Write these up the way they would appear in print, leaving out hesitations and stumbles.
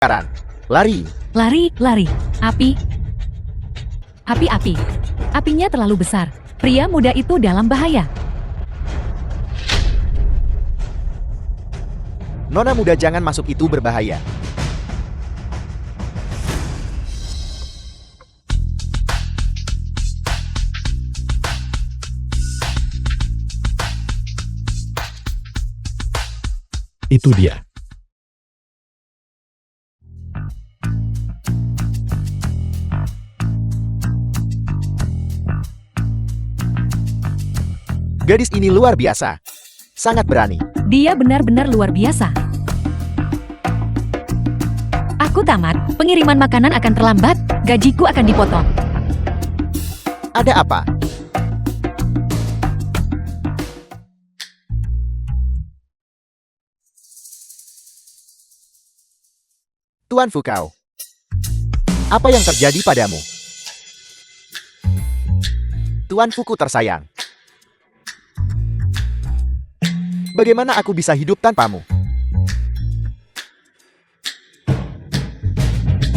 Sekarang, lari. Lari, lari. Api. Api. Apinya terlalu besar. Pria muda itu dalam bahaya. Nona muda, jangan masuk, itu berbahaya. Itu dia. Gadis ini luar biasa. Sangat berani. Dia benar-benar luar biasa. Aku tamat. Pengiriman makanan akan terlambat. Gajiku akan dipotong. Ada apa? Tuan Fukao, apa yang terjadi padamu? Tuan Fuku tersayang, bagaimana aku bisa hidup tanpamu?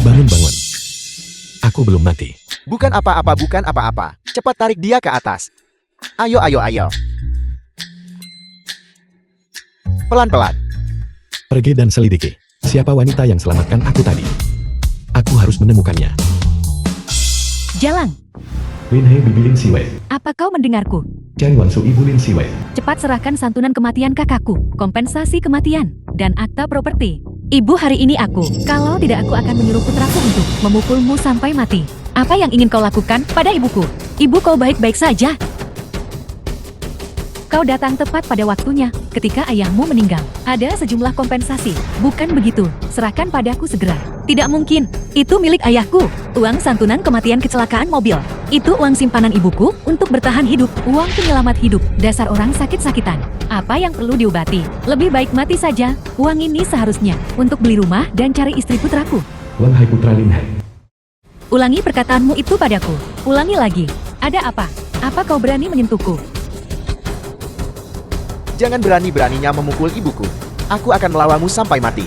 Bangun. Aku belum mati. Bukan apa-apa. Cepat tarik dia ke atas. Ayo. Pelan-pelan. Pergi dan selidiki. Siapa wanita yang selamatkan aku tadi? Aku harus menemukannya. Jalan. Lin Hei Bibi Lin Siwei. Apa kau mendengarku? Chen Wansu Ibu Lin Siwei. Cepat serahkan santunan kematian kakakku, kompensasi kematian, dan akta properti. Ibu, hari ini aku. Kalau tidak, aku akan menyuruh putraku untuk memukulmu sampai mati. Apa yang ingin kau lakukan pada ibuku? Ibu, kau baik-baik saja? Kau datang tepat pada waktunya, ketika ayahmu meninggal. Ada sejumlah kompensasi. Bukan begitu, serahkan padaku segera. Tidak mungkin, itu milik ayahku. Uang santunan kematian kecelakaan mobil. Itu uang simpanan ibuku untuk bertahan hidup. Uang penyelamat hidup, dasar orang sakit-sakitan. Apa yang perlu diobati? Lebih baik mati saja. Uang ini seharusnya untuk beli rumah dan cari istri putraku. Wan Hai Putra Lin Hei. Ulangi perkataanmu itu padaku. Ulangi lagi. Ada apa? Apa kau berani menyentuhku? Jangan berani-beraninya memukul ibuku. Aku akan melawanmu sampai mati.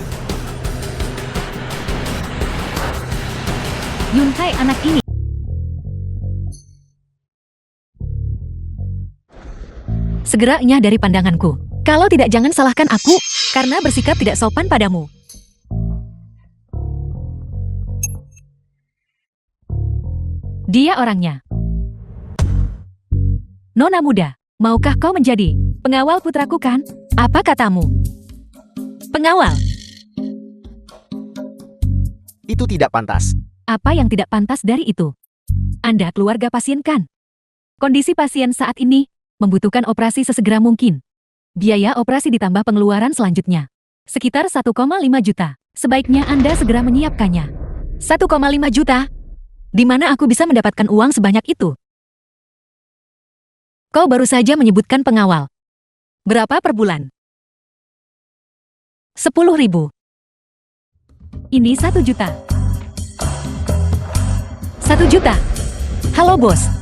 Yunhai, anak ini. Segera enyah dari pandanganku. Kalau tidak, jangan salahkan aku, karena bersikap tidak sopan padamu. Dia orangnya. Nona muda, maukah kau menjadi pengawal putraku kan? Apa katamu? Pengawal. Itu tidak pantas. Apa yang tidak pantas dari itu? Anda keluarga pasien kan? Kondisi pasien saat ini membutuhkan operasi sesegera mungkin. Biaya operasi ditambah pengeluaran selanjutnya. Sekitar 1,5 juta. Sebaiknya Anda segera menyiapkannya. 1,5 juta? Di mana aku bisa mendapatkan uang sebanyak itu? Kau baru saja menyebutkan pengawal. Berapa per bulan? 10.000. Ini 1 juta. 1 juta. Halo bos.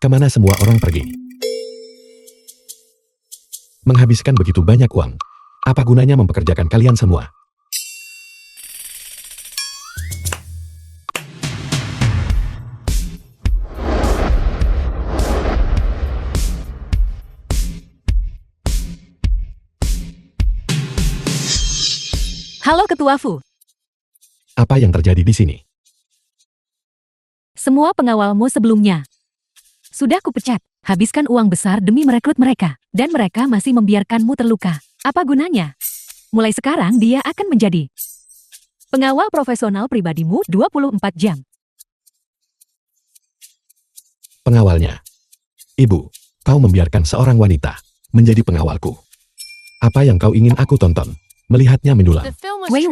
Kemana semua orang pergi? Menghabiskan begitu banyak uang. Apa gunanya mempekerjakan kalian semua? Halo Ketua Fu. Apa yang terjadi di sini? Semua pengawalmu sebelumnya sudah kupecat. Habiskan uang besar demi merekrut mereka. Dan mereka masih membiarkanmu terluka. Apa gunanya? Mulai sekarang dia akan menjadi pengawal profesional pribadimu 24 jam. Pengawalnya. Ibu, kau membiarkan seorang wanita menjadi pengawalku. Apa yang kau ingin aku tonton? Melihatnya mendulang. Wei,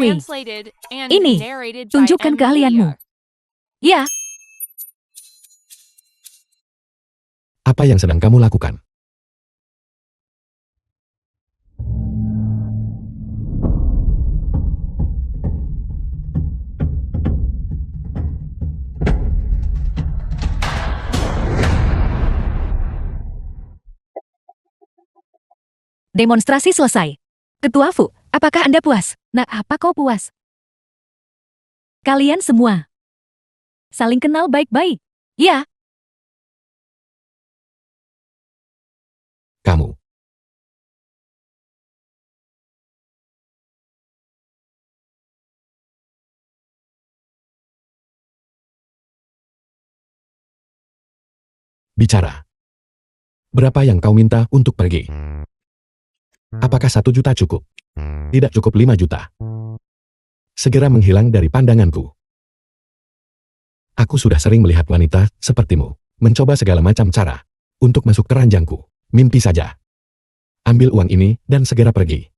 ini, tunjukkan keahlianmu. Ya, Apa yang sedang kamu lakukan? Demonstrasi selesai. Ketua Fu, apakah Anda puas? Nah, apa kau puas? Kalian semua saling kenal baik-baik. Ya, Kamu. Bicara. Berapa yang kau minta untuk pergi? Apakah 1 juta cukup? Tidak cukup 5 juta. Segera menghilang dari pandanganku. Aku sudah sering melihat wanita sepertimu mencoba segala macam cara untuk masuk ke ranjangku. Mimpi saja. Ambil uang ini dan segera pergi.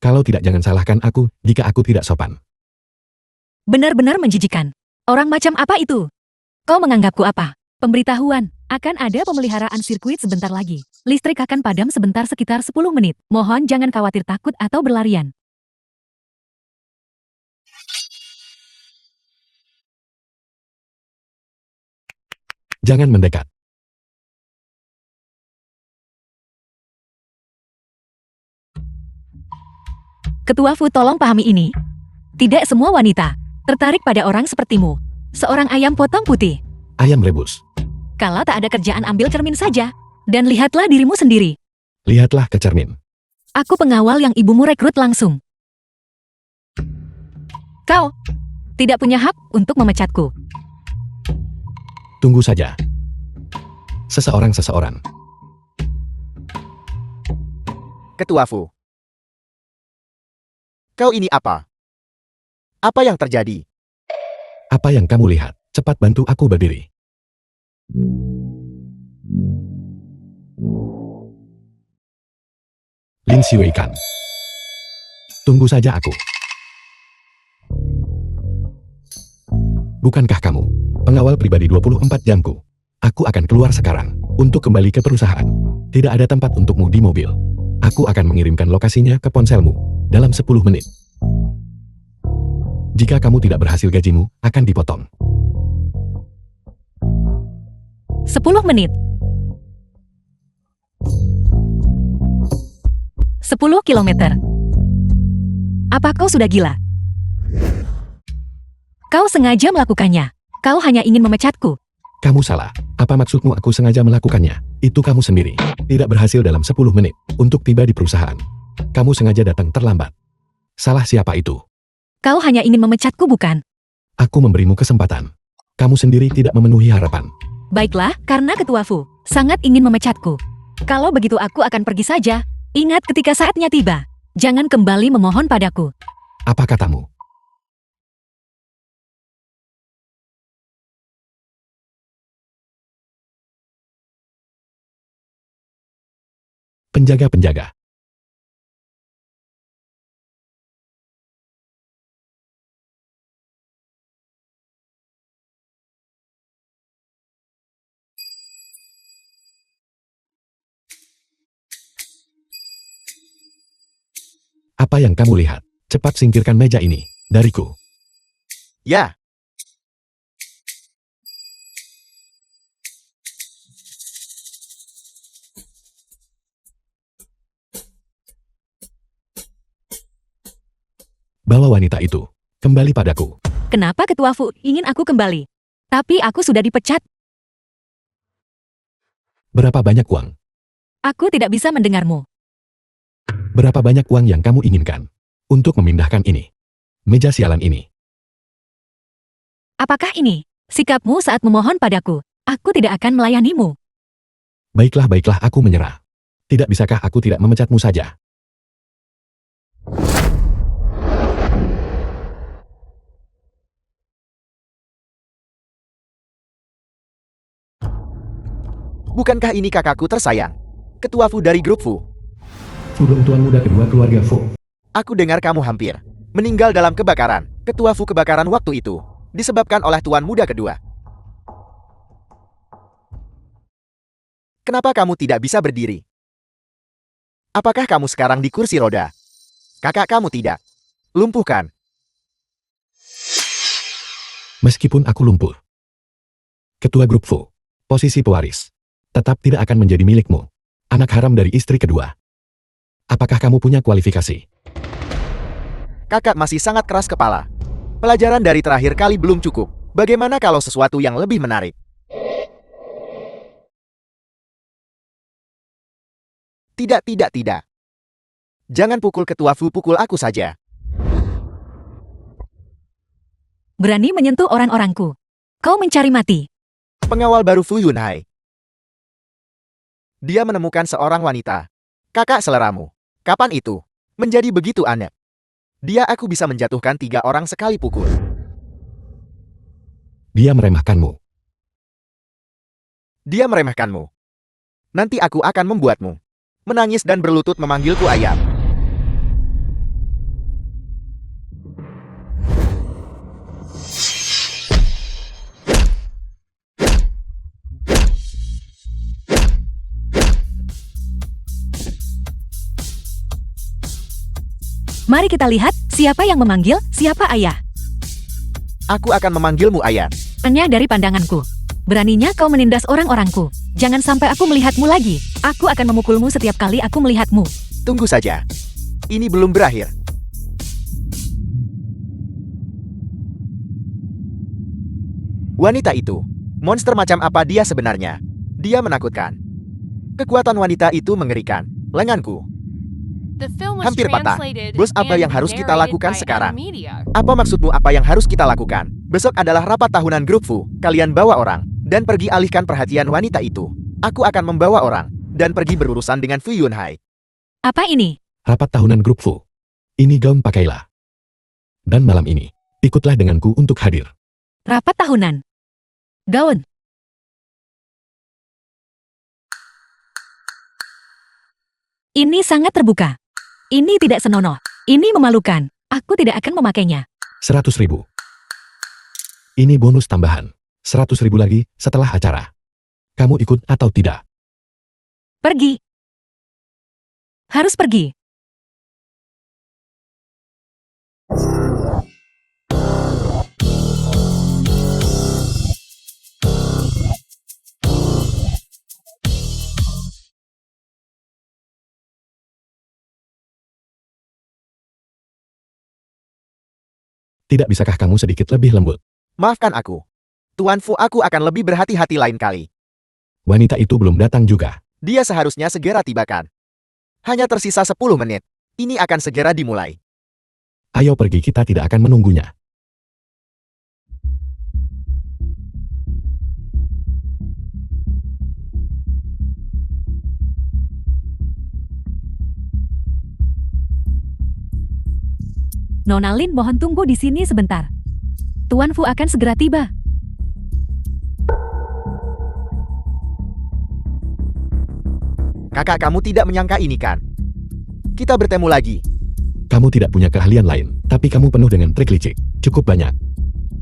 Kalau tidak, jangan salahkan aku jika aku tidak sopan. benar-benar menjijikan. Orang macam apa itu? Kau menganggapku apa? Pemberitahuan, akan ada pemeliharaan sirkuit sebentar lagi. Listrik akan padam sebentar sekitar 10 menit. Mohon jangan khawatir takut atau berlarian. Jangan mendekat. Ketua Fu, tolong pahami ini. Tidak semua wanita tertarik pada orang sepertimu. Seorang ayam potong putih. Ayam rebus. Kalau tak ada kerjaan, ambil cermin saja. Dan lihatlah dirimu sendiri. Lihatlah ke cermin. Aku pengawal yang ibumu rekrut langsung. Kau tidak punya hak untuk memecatku. Tunggu saja. Seseorang. Ketua Fu. Kau ini apa? Apa yang terjadi? Apa yang kamu lihat? Cepat bantu aku berdiri. Lin Xiuikan. Tunggu saja aku. Bukankah kamu pengawal pribadi 24 jamku? Aku akan keluar sekarang untuk kembali ke perusahaan. Tidak ada tempat untukmu di mobil. Aku akan mengirimkan lokasinya ke ponselmu dalam 10 menit. Jika kamu tidak berhasil, gajimu akan dipotong. 10 menit. 10 kilometer. Apa kau sudah gila? Kau sengaja melakukannya. Kau hanya ingin memecatku. Kamu salah. Apa maksudmu aku sengaja melakukannya? Itu kamu sendiri. Tidak berhasil dalam 10 menit untuk tiba di perusahaan. Kamu sengaja datang terlambat. Salah siapa itu? Kau hanya ingin memecatku, bukan? Aku memberimu kesempatan. Kamu sendiri tidak memenuhi harapan. Baiklah, karena Ketua Fu sangat ingin memecatku. Kalau begitu aku akan pergi saja. Ingat, ketika saatnya tiba, jangan kembali memohon padaku. Apa katamu? Penjaga-penjaga. Apa yang kamu lihat? Cepat singkirkan meja ini dariku. Ya, Bawa wanita itu kembali padaku. Kenapa Ketua Fu ingin aku kembali? Tapi aku sudah dipecat. Berapa banyak uang? Aku tidak bisa mendengarmu. Berapa banyak uang yang kamu inginkan untuk memindahkan ini? Meja sialan ini. Apakah ini sikapmu saat memohon padaku? Aku tidak akan melayanimu. Baiklah, aku menyerah. Tidak bisakah aku tidak memecatmu saja? bukankah ini kakakku tersayang? Ketua Fu dari grup Fu. Sudah tuan muda kedua keluarga Fu. Aku dengar kamu hampir meninggal dalam kebakaran. Ketua Fu, kebakaran waktu itu disebabkan oleh tuan muda kedua. Kenapa kamu tidak bisa berdiri? Apakah kamu sekarang di kursi roda? Kakak kamu tidak. Lumpuhkan. Meskipun aku lumpuh. Ketua grup Fu, posisi pewaris, tetap tidak akan menjadi milikmu. Anak haram dari istri kedua. Apakah kamu punya kualifikasi? Kakak masih sangat keras kepala. Pelajaran dari terakhir kali belum cukup. Bagaimana kalau sesuatu yang lebih menarik? Tidak, tidak, tidak. Jangan pukul ketua Fu, pukul aku saja. Berani menyentuh orang-orangku. Kau mencari mati. Pengawal baru Fu Yunhai. Dia menemukan seorang wanita. Kakak seleramu. Kapan itu? Menjadi begitu aneh. Dia aku bisa menjatuhkan 3 orang sekali pukul. Dia meremehkanmu. Dia meremehkanmu. Nanti aku akan membuatmu menangis dan berlutut memanggilku ayam. Mari kita lihat siapa yang memanggil siapa ayah. Aku akan memanggilmu ayah. Hanya dari pandanganku. Beraninya kau menindas orang-orangku. Jangan sampai aku melihatmu lagi. Aku akan memukulmu setiap kali aku melihatmu. Tunggu saja. Ini belum berakhir. Wanita itu. Monster macam apa dia sebenarnya? Dia menakutkan. Kekuatan wanita itu mengerikan. Lenganku hampir patah. Bos, apa yang harus kita lakukan sekarang? Apa maksudmu apa yang harus kita lakukan? Besok adalah rapat tahunan grup Fu. Kalian bawa orang dan pergi alihkan perhatian wanita itu. Aku akan membawa orang dan pergi berurusan dengan Fu Yunhai. Apa ini? Rapat tahunan grup Fu. Ini gaun pakailah. Dan malam ini, ikutlah denganku untuk hadir. Rapat tahunan. Gaun. Ini sangat terbuka. Ini tidak senonoh. Ini memalukan. Aku tidak akan memakainya. 100.000. Ini bonus tambahan. 100.000 lagi setelah acara. Kamu ikut atau tidak? Pergi. Harus pergi. Tidak bisakah kamu sedikit lebih lembut? Maafkan aku. Tuan Fu, aku akan lebih berhati-hati lain kali. Wanita itu belum datang juga. Dia seharusnya segera tibakan. Hanya tersisa 10 menit. Ini akan segera dimulai. Ayo pergi, kita tidak akan menunggunya. Nona Lin, mohon tunggu di sini sebentar. Tuan Fu akan segera tiba. Kakak, kamu tidak menyangka ini kan? Kita bertemu lagi. Kamu tidak punya keahlian lain, tapi kamu penuh dengan trik licik. Cukup banyak.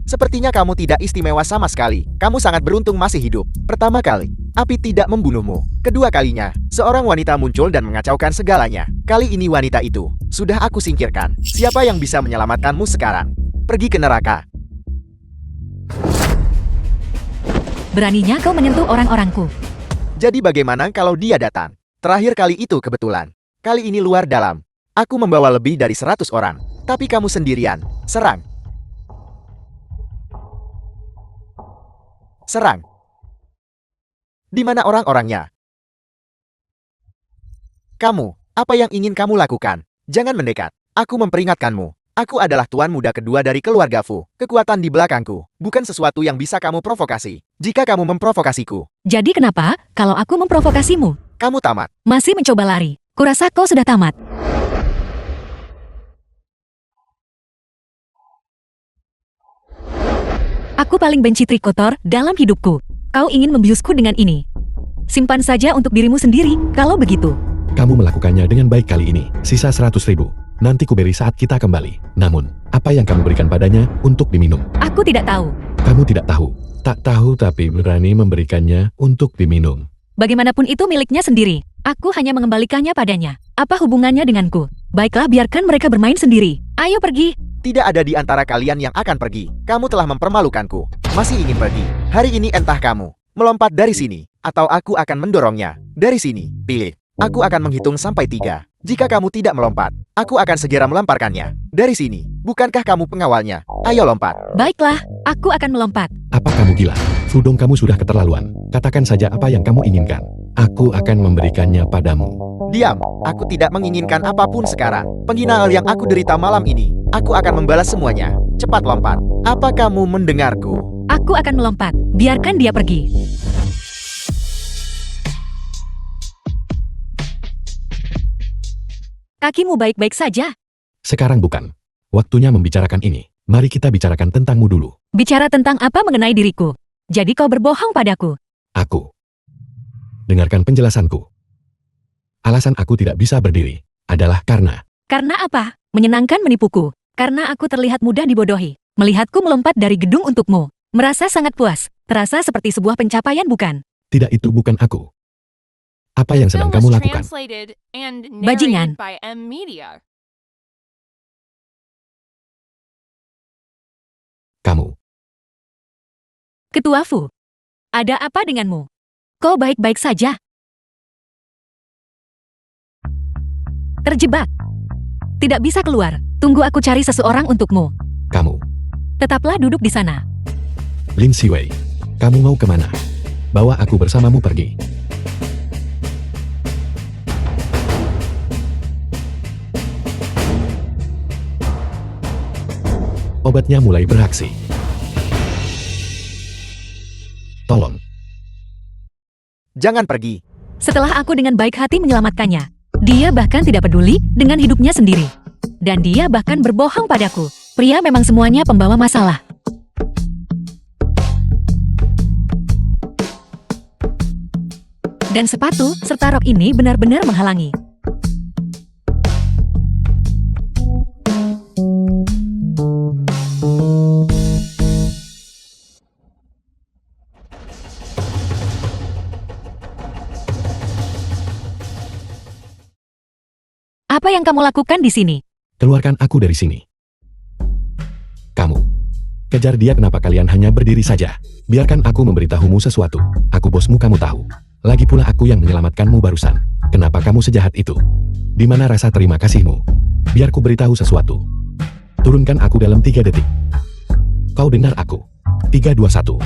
Sepertinya kamu tidak istimewa sama sekali. Kamu sangat beruntung masih hidup. Pertama kali, api tidak membunuhmu. Kedua kalinya, seorang wanita muncul dan mengacaukan segalanya. Kali ini wanita itu sudah aku singkirkan. Siapa yang bisa menyelamatkanmu sekarang? Pergi ke neraka. Beraninya kau menyentuh orang-orangku. Jadi bagaimana kalau dia datang? Terakhir kali itu kebetulan. Kali ini luar dalam. Aku membawa lebih dari 100 orang. Tapi kamu sendirian. Serang. Serang. Di mana orang-orangnya? Kamu, apa yang ingin kamu lakukan? Jangan mendekat. Aku memperingatkanmu. Aku adalah tuan muda kedua dari keluarga Fu. Kekuatan di belakangku bukan sesuatu yang bisa kamu provokasi. Jika kamu memprovokasiku, Jadi kenapa kalau aku memprovokasimu? kamu tamat. Masih mencoba lari. Kurasa kau sudah tamat. Aku paling benci trik kotor dalam hidupku. Kau ingin membiusku dengan ini. Simpan saja untuk dirimu sendiri, kalau begitu. Kamu melakukannya dengan baik kali ini. Sisa 100.000. Nanti kuberi saat kita kembali. Namun, apa yang kamu berikan padanya untuk diminum? Aku tidak tahu. Kamu tidak tahu. Tak tahu tapi berani memberikannya untuk diminum. Bagaimanapun itu miliknya sendiri. Aku hanya mengembalikannya padanya. Apa hubungannya denganku? Baiklah, biarkan mereka bermain sendiri. Ayo pergi. Tidak ada di antara kalian yang akan pergi. Kamu telah mempermalukanku. Masih ingin pergi? Hari ini entah kamu melompat dari sini, atau aku akan mendorongnya. Dari sini, pilih. Aku akan menghitung sampai 3. Jika kamu tidak melompat, aku akan segera melemparkannya. Dari sini, bukankah kamu pengawalnya? Ayo lompat. Baiklah, aku akan melompat. Apa kamu gila? Fudong, kamu sudah keterlaluan. Katakan saja apa yang kamu inginkan. Aku akan memberikannya padamu. Diam, aku tidak menginginkan apapun sekarang. Penghinaan yang aku derita malam ini, aku akan membalas semuanya. Cepat lompat. Apa kamu mendengarku? Aku akan melompat. Biarkan dia pergi. Kakimu baik-baik saja. Sekarang bukan. Waktunya membicarakan ini. Mari kita bicarakan tentangmu dulu. Bicara tentang apa mengenai diriku? Jadi kau berbohong padaku. Aku. Dengarkan penjelasanku. Alasan aku tidak bisa berdiri adalah karena Karena apa? Menyenangkan menipuku. Karena aku terlihat mudah dibodohi. Melihatku melompat dari gedung untukmu. Merasa sangat puas. Terasa seperti sebuah pencapaian, bukan? tidak, itu bukan aku. Apa yang sedang kamu lakukan? Bajingan. Kamu. Ketua Fu. Ada apa denganmu? Kau baik-baik saja? Terjebak. Tidak bisa keluar. Tunggu, aku cari seseorang untukmu. Kamu. Tetaplah duduk di sana. Lin Siwei. Kamu mau kemana? Bawa aku bersamamu pergi. Obatnya mulai beraksi. Tolong. Jangan pergi. Setelah aku dengan baik hati menyelamatkannya, dia bahkan tidak peduli dengan hidupnya sendiri. Dan dia bahkan berbohong padaku. Pria memang semuanya pembawa masalah. Dan sepatu serta rok ini benar-benar menghalangi. Apa yang kamu lakukan di sini? Keluarkan aku dari sini. Kamu. Kejar dia. Kenapa kalian hanya berdiri saja? Biarkan aku memberitahumu sesuatu. Aku bosmu, kamu tahu. Lagi pula aku yang menyelamatkanmu barusan. Kenapa kamu sejahat itu? Di mana rasa terima kasihmu? Biar ku beritahu sesuatu. Turunkan aku dalam 3 detik. Kau dengar aku? 3, 2, 1.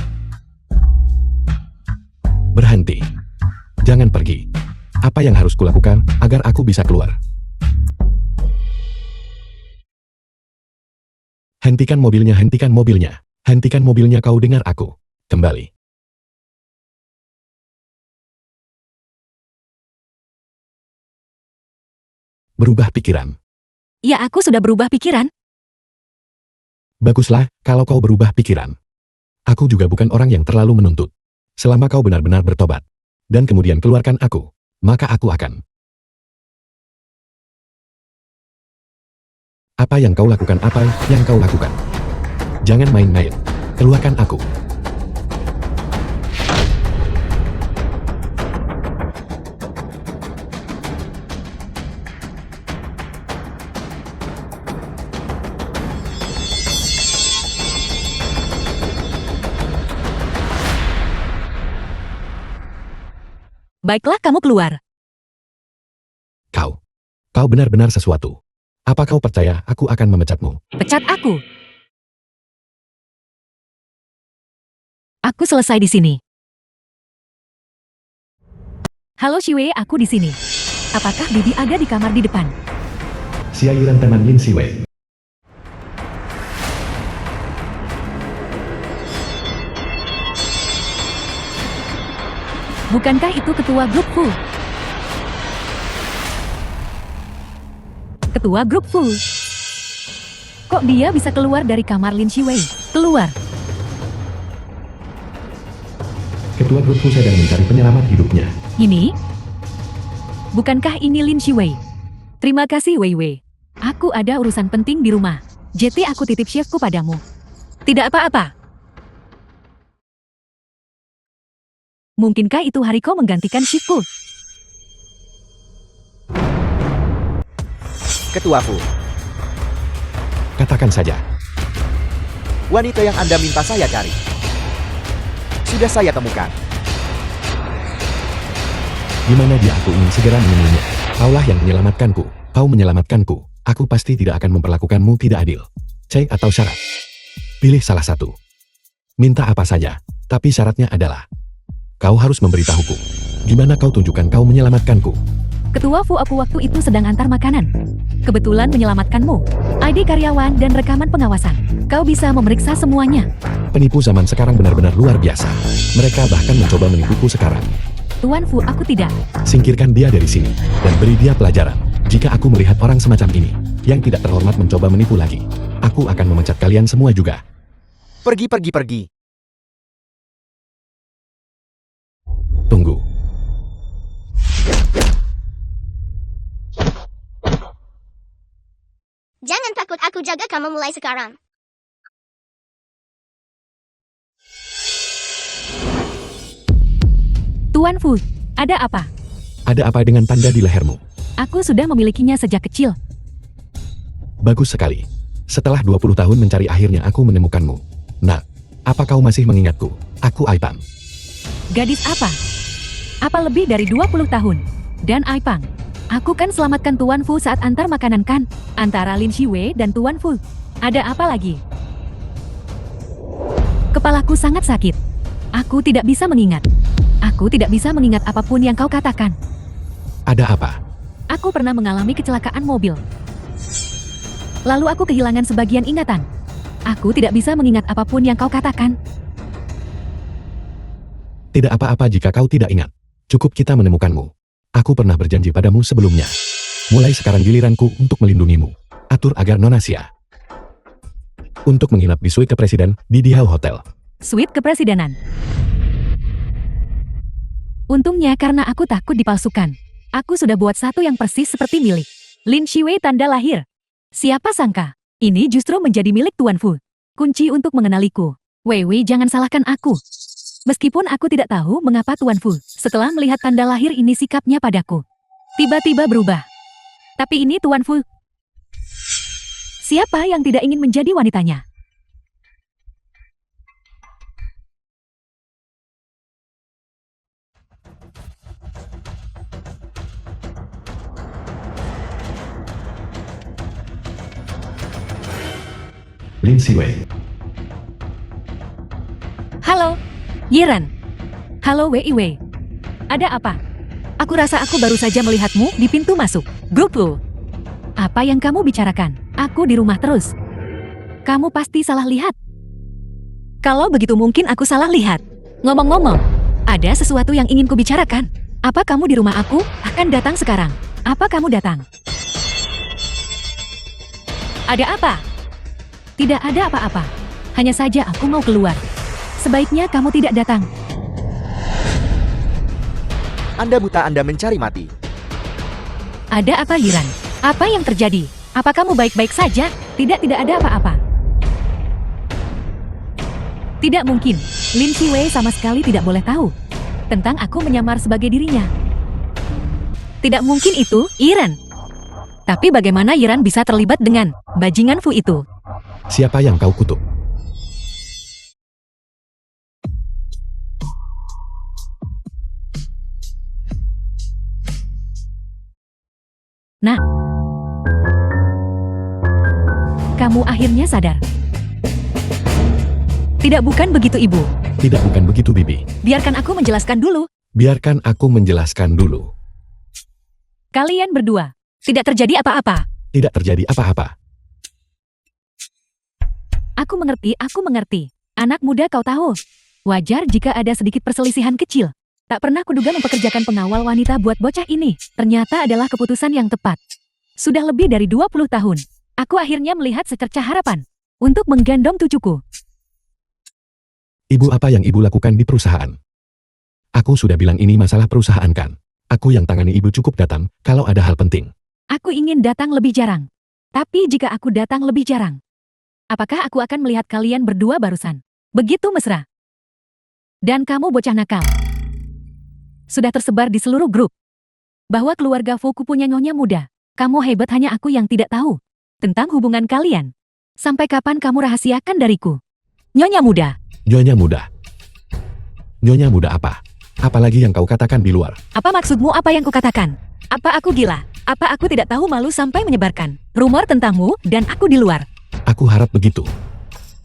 Berhenti. Jangan pergi. Apa yang harus kulakukan agar aku bisa keluar? Hentikan mobilnya, hentikan mobilnya. Hentikan mobilnya, kau dengar aku? Kembali. Berubah pikiran. Ya, aku sudah berubah pikiran. Baguslah, kalau kau berubah pikiran. Aku juga bukan orang yang terlalu menuntut. Selama kau benar-benar bertobat, dan kemudian keluarkan aku, maka aku akan. Apa yang kau lakukan? Apa yang kau lakukan? Jangan main-main. Keluarkan aku. Baiklah, kamu keluar. Kau benar-benar sesuatu. Apa kau percaya aku akan memecatmu? Pecat aku. Aku selesai di sini. Halo Shiwei, aku di sini. Apakah Bibi ada di kamar di depan? Siairan teman Lin Siwei. Bukankah itu ketua grup Fu? Ketua grup Fu. Kok dia bisa keluar dari kamar Lin Siwei? Keluar. Ketua grup Fu sedang mencari penyelamat hidupnya. Ini? Bukankah ini Lin Siwei? Terima kasih Wei Wei. Aku ada urusan penting di rumah. JT, aku titip chefku padamu. Tidak apa-apa. Mungkinkah itu Hariko menggantikan chefku? Ketua Fu. Katakan saja. Wanita yang Anda minta saya cari. Sudah saya temukan. Di mana dia? Aku ingin segera menemuinya. Kaulah yang menyelamatkanku. Kau menyelamatkanku. Aku pasti tidak akan memperlakukanmu tidak adil. Cek atau syarat. Pilih salah satu. Minta apa saja. Tapi syaratnya adalah kau harus memberitahuku. Gimana kau tunjukkan kau menyelamatkanku? Ketua Fu, aku waktu itu sedang antar makanan. Kebetulan menyelamatkanmu. ID karyawan dan rekaman pengawasan. Kau bisa memeriksa semuanya. Penipu zaman sekarang benar-benar luar biasa. Mereka bahkan mencoba menipuku sekarang. Tuan Fu, aku tidak. Singkirkan dia dari sini dan beri dia pelajaran. Jika aku melihat orang semacam ini yang tidak terhormat mencoba menipu lagi, aku akan memecat kalian semua juga. Pergi, pergi, pergi. Tunggu. Jangan takut, aku jaga kamu mulai sekarang. Tuan Fu, ada apa? Ada apa dengan tanda di lehermu? Aku sudah memilikinya sejak kecil. Bagus sekali. Setelah 20 tahun mencari, akhirnya aku menemukanmu. Nah, apa kau masih mengingatku? Aku Aipang. Gadis apa? Apa lebih dari 20 tahun? Dan Aipang, aku kan selamatkan Tuan Fu saat antar makanan kan? Antara Lin Shiwei dan Tuan Fu. Ada apa lagi? Kepalaku sangat sakit. Aku tidak bisa mengingat. Aku tidak bisa mengingat apapun yang kau katakan. Ada apa? Aku pernah mengalami kecelakaan mobil. Lalu aku kehilangan sebagian ingatan. Aku tidak bisa mengingat apapun yang kau katakan. Tidak apa-apa jika kau tidak ingat. Cukup kita menemukanmu. Aku pernah berjanji padamu sebelumnya. Mulai sekarang giliranku untuk melindungimu. Atur agar Nona Xia untuk menginap di suite kepresiden di Dihao Hotel. Suite kepresidenan. Untungnya karena aku takut dipalsukan. Aku sudah buat satu yang persis seperti milik Lin Shiwei tanda lahir. Siapa sangka, ini justru menjadi milik Tuan Fu. Kunci untuk mengenaliku. Wei Wei, jangan salahkan aku. Meskipun aku tidak tahu mengapa Tuan Fu setelah melihat tanda lahir ini sikapnya padaku tiba-tiba berubah. Tapi ini Tuan Fu. Siapa yang tidak ingin menjadi wanitanya? Lin Shiwei. Halo, Yiran. Halo Wei Wei. Ada apa? Aku rasa aku baru saja melihatmu di pintu masuk. Grup. Apa yang kamu bicarakan? Aku di rumah terus. Kamu pasti salah lihat. Kalau begitu mungkin aku salah lihat. Ngomong-ngomong, ada sesuatu yang ingin kubicarakan. Apa kamu di rumah aku? Akan datang sekarang. Apa kamu datang? Ada apa? Tidak ada apa-apa. Hanya saja aku mau keluar. Sebaiknya kamu tidak datang. Anda buta, Anda mencari mati. Ada apa, Yiran? Apa yang terjadi? Apa kamu baik-baik saja? Tidak ada apa-apa. Tidak mungkin. Lin Shiwei sama sekali tidak boleh tahu tentang aku menyamar sebagai dirinya. Tidak mungkin itu, Yiran. Tapi bagaimana Yiran bisa terlibat dengan bajingan Fu itu? Siapa yang kau kutuk? Nah, kamu akhirnya sadar. Tidak, bukan begitu, Ibu. Tidak, bukan begitu, Bibi. Biarkan aku menjelaskan dulu. Biarkan aku menjelaskan dulu. Kalian berdua, tidak terjadi apa-apa. Tidak terjadi apa-apa. Aku mengerti. Anak muda, kau tahu. Wajar jika ada sedikit perselisihan kecil. Tak pernah kuduga mempekerjakan pengawal wanita buat bocah ini. Ternyata adalah keputusan yang tepat. Sudah lebih dari 20 tahun. Aku akhirnya melihat secercah harapan untuk menggendong cucuku. Ibu, apa yang ibu lakukan di perusahaan? Aku sudah bilang ini masalah perusahaan kan. Aku yang tangani, ibu cukup datang kalau ada hal penting. Aku ingin datang lebih jarang. Tapi jika aku datang lebih jarang, apakah aku akan melihat kalian berdua barusan begitu mesra? Dan kamu bocah nakal. Sudah tersebar di seluruh grup bahwa keluarga Foku punya nyonya muda. Kamu hebat, hanya aku yang tidak tahu tentang hubungan kalian. Sampai kapan kamu rahasiakan dariku? Nyonya muda. Nyonya muda. Nyonya muda apa? Apalagi yang kau katakan di luar? Apa maksudmu apa yang kukatakan? Apa aku gila? Apa aku tidak tahu malu sampai menyebarkan rumor tentangmu dan aku di luar? Aku harap begitu.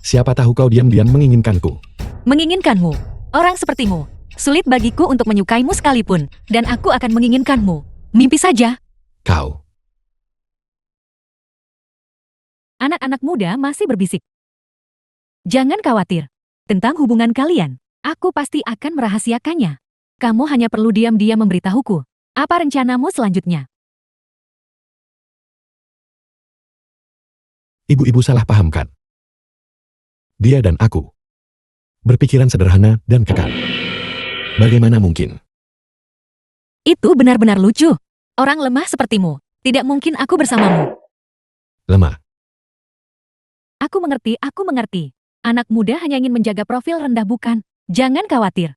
Siapa tahu kau diam-diam menginginkanku. Menginginkanmu? Orang sepertimu. Sulit bagiku untuk menyukaimu sekalipun. Dan aku akan menginginkanmu. Mimpi saja. Kau. Anak-anak muda masih berbisik. Jangan khawatir. Tentang hubungan kalian. Aku pasti akan merahasiakannya. Kamu hanya perlu diam-diam memberitahuku. Apa rencanamu selanjutnya? Ibu-ibu salah pahamkan. Dia dan aku berpikiran sederhana dan kekal. Bagaimana mungkin? Itu benar-benar lucu. Orang lemah sepertimu. Tidak mungkin aku bersamamu. Lemah. Aku mengerti. Anak muda hanya ingin menjaga profil rendah bukan? Jangan khawatir.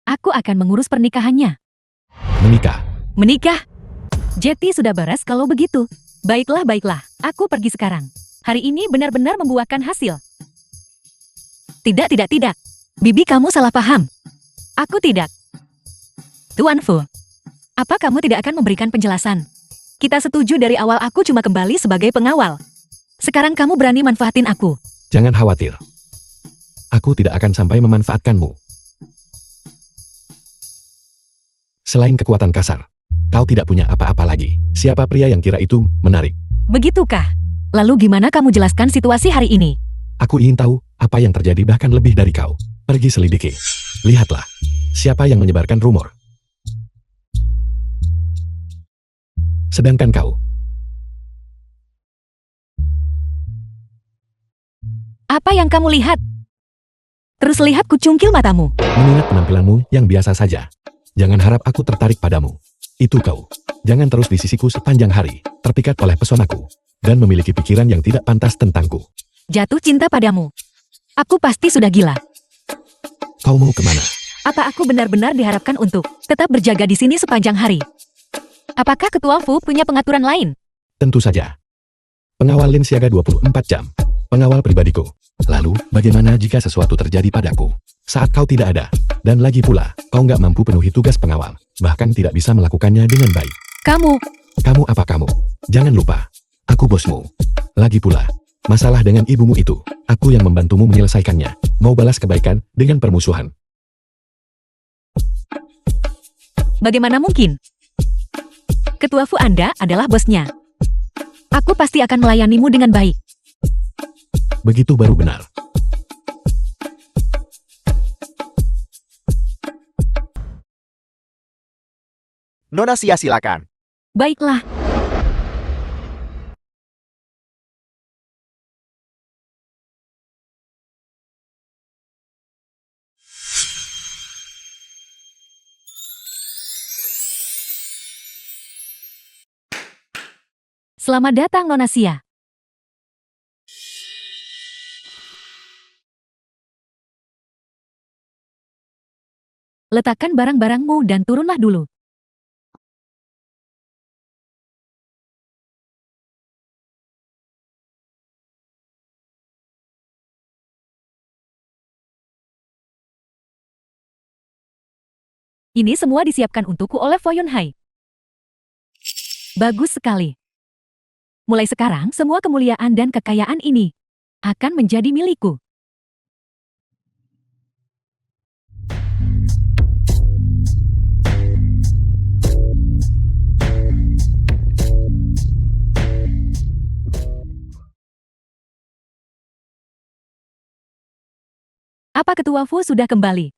Aku akan mengurus pernikahannya. Menikah. Menikah? Jetty sudah beres kalau begitu. Baiklah. Aku pergi sekarang. Hari ini benar-benar membuahkan hasil. Tidak. Bibi, kamu salah paham. Aku tidak. Tuan Fu, apa kamu tidak akan memberikan penjelasan? Kita setuju dari awal aku cuma kembali sebagai pengawal. Sekarang kamu berani manfaatin aku. Jangan khawatir. Aku tidak akan sampai memanfaatkanmu. Selain kekuatan kasar, kau tidak punya apa-apa lagi. Siapa pria yang kira itu menarik? Begitukah? Lalu gimana kamu jelaskan situasi hari ini? Aku ingin tahu apa yang terjadi bahkan lebih dari kau. Pergi selidiki. Lihatlah. Siapa yang menyebarkan rumor? Sedangkan kau. Apa yang kamu lihat? Terus lihat kucungkil matamu. Mengingat penampilanmu yang biasa saja. Jangan harap aku tertarik padamu. Itu kau. Jangan terus di sisiku sepanjang hari, terpikat oleh pesonaku, dan memiliki pikiran yang tidak pantas tentangku. Jatuh cinta padamu. Aku pasti sudah gila. Kau mau kemana? Apa aku benar-benar diharapkan untuk tetap berjaga di sini sepanjang hari? Apakah Ketua Fu punya pengaturan lain? Tentu saja. Pengawal Lin siaga 24 jam. Pengawal pribadiku. Lalu, bagaimana jika sesuatu terjadi padaku? Saat kau tidak ada. Dan lagi pula, kau nggak mampu penuhi tugas pengawal. Bahkan tidak bisa melakukannya dengan baik. Kamu Apa kamu? Jangan lupa. Aku bosmu. Lagi pula, masalah dengan ibumu itu, aku yang membantumu menyelesaikannya. Mau balas kebaikan dengan permusuhan. bagaimana mungkin? Ketua Fu Anda adalah bosnya. Aku pasti akan melayanimu dengan baik. Begitu baru benar. Nona Sia, silakan. Baiklah. Selamat datang, Nona Sia. Letakkan barang-barangmu dan turunlah dulu. Ini semua disiapkan untukku oleh Fo Yunhai. Bagus sekali. Mulai sekarang, semua kemuliaan dan kekayaan ini akan menjadi milikku. Apa Ketua Fu sudah kembali?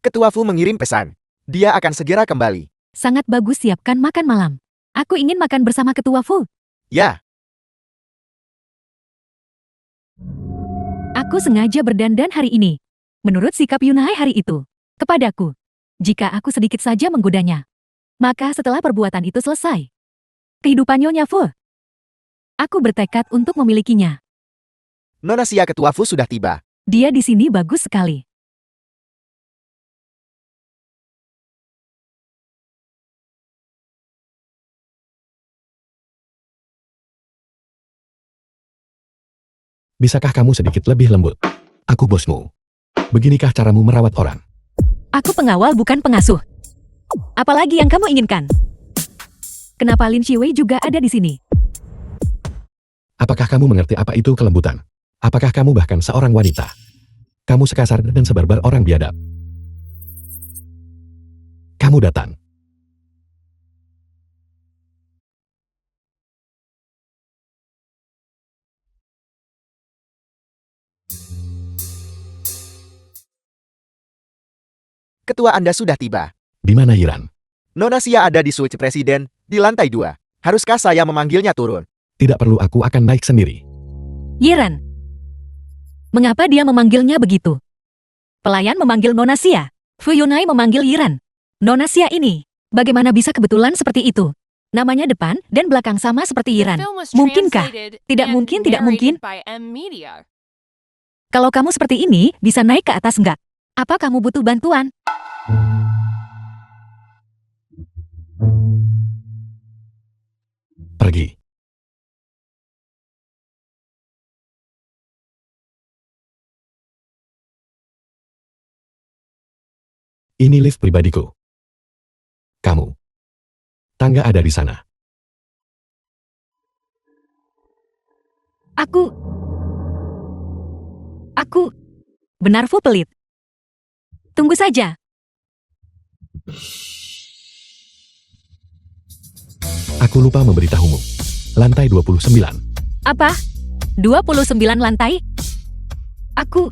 Ketua Fu mengirim pesan. Dia akan segera kembali. Sangat bagus, siapkan makan malam. Aku ingin makan bersama Ketua Fu. Ya, Aku sengaja berdandan hari ini. Menurut sikap Yunhai hari itu, kepadaku. Jika aku sedikit saja menggodanya, maka setelah perbuatan itu selesai, kehidupan Nyonya Fu, aku bertekad untuk memilikinya. Nona Sia, Ketua Fu sudah tiba. Dia di sini bagus sekali. Bisakah kamu sedikit lebih lembut? Aku bosmu. Beginikah caramu merawat orang? Aku pengawal bukan pengasuh. Apalagi yang kamu inginkan? Kenapa Lin Shiwei juga ada di sini? Apakah kamu mengerti apa itu kelembutan? Apakah kamu bahkan seorang wanita? Kamu sekasar dan sebarbar orang biadab. Kamu datang. Ketua Anda sudah tiba. Di mana Yiran? Nona Xia ada di suite presiden, di lantai 2. Haruskah saya memanggilnya turun? Tidak perlu, aku akan naik sendiri. Yiran. Mengapa dia memanggilnya begitu? Pelayan memanggil Nona Xia. Fu Yunai memanggil Yiran. Nona Xia ini, bagaimana bisa kebetulan seperti itu? Namanya depan dan belakang sama seperti Yiran. Mungkinkah? Tidak mungkin, tidak mungkin. Kalau kamu seperti ini, bisa naik ke atas enggak? Apa kamu butuh bantuan? Pergi. Ini lift pribadiku. Kamu. Tangga ada di sana. Aku... Benar Fu pelit. Tunggu saja. Aku lupa memberitahumu. Lantai 29. Apa? 29 lantai? Aku...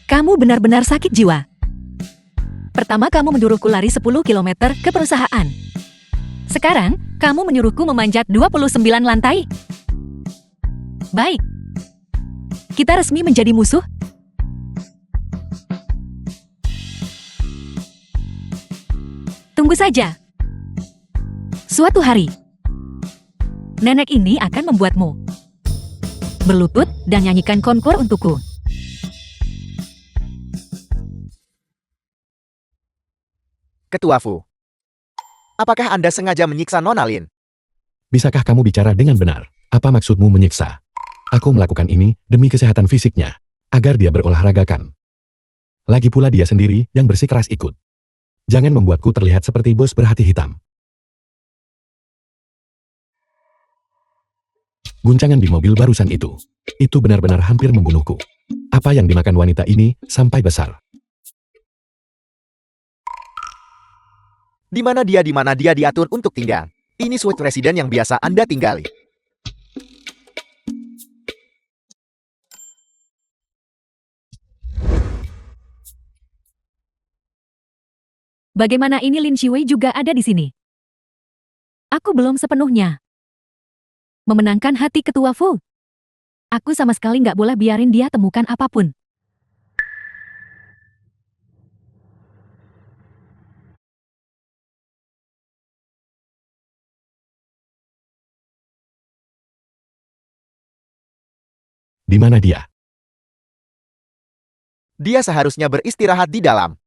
Kamu benar-benar sakit jiwa. Pertama kamu menyuruhku lari 10 km ke perusahaan. Sekarang, kamu menyuruhku memanjat 29 lantai. Baik. Kita resmi menjadi musuh? Tunggu saja. Suatu hari, nenek ini akan membuatmu berlutut dan nyanyikan konkor untukku. Ketua Fu. Apakah Anda sengaja menyiksa Nona Lin? Bisakah kamu bicara dengan benar? Apa maksudmu menyiksa? Aku melakukan ini demi kesehatan fisiknya, agar dia berolahragakan. Lagi pula dia sendiri yang bersikeras ikut. Jangan membuatku terlihat seperti bos berhati hitam. Guncangan di mobil barusan itu benar-benar hampir membunuhku. Apa yang dimakan wanita ini sampai besar? Di mana dia diatur untuk tinggal. Ini suite presiden yang biasa Anda tinggali. Bagaimana ini Lin Shiwei juga ada di sini? Aku belum sepenuhnya memenangkan hati Ketua Fu. Aku sama sekali nggak boleh biarin dia temukan apapun. Di mana dia? Dia seharusnya beristirahat di dalam.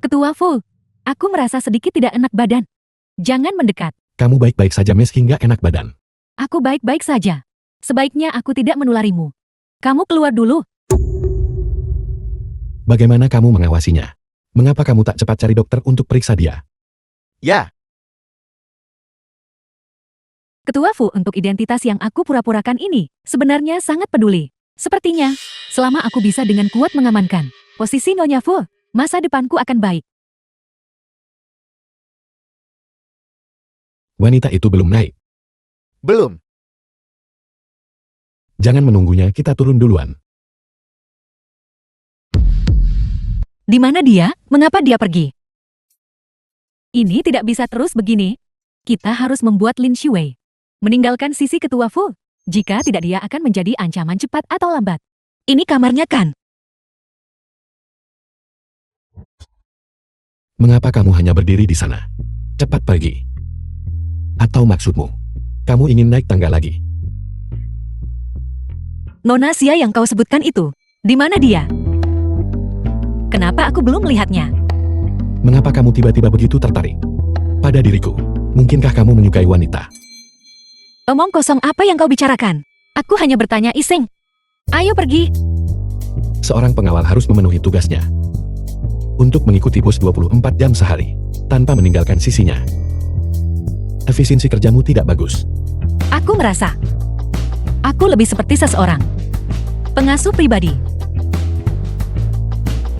Ketua Fu, aku merasa sedikit tidak enak badan. Jangan mendekat. Kamu baik-baik saja, Miss, hingga enak badan. Aku baik-baik saja. Sebaiknya aku tidak menularimu. Kamu keluar dulu. Bagaimana kamu mengawasinya? Mengapa kamu tak cepat cari dokter untuk periksa dia? Ya. Ketua Fu, untuk identitas yang aku pura-purakan ini, sebenarnya sangat peduli. Sepertinya, selama aku bisa dengan kuat mengamankan posisi Nyonya Fu, masa depanku akan baik. Wanita itu belum naik. Belum. Jangan menunggunya, kita turun duluan. Di mana dia? Mengapa dia pergi? Ini tidak bisa terus begini. Kita harus membuat Lin Shiwei meninggalkan sisi Ketua Fu. Jika tidak, dia akan menjadi ancaman cepat atau lambat. Ini kamarnya kan? Mengapa kamu hanya berdiri di sana? Cepat pergi. Atau maksudmu, kamu ingin naik tangga lagi? Nona Xia yang kau sebutkan itu, di mana dia? Kenapa aku belum melihatnya? Mengapa kamu tiba-tiba begitu tertarik pada diriku? Mungkinkah kamu menyukai wanita? Omong kosong apa yang kau bicarakan? Aku hanya bertanya iseng. Ayo pergi. Seorang pengawal harus memenuhi tugasnya untuk mengikuti bos 24 jam sehari tanpa meninggalkan sisinya. Efisiensi kerjamu tidak bagus. Aku merasa aku lebih seperti seseorang pengasuh pribadi.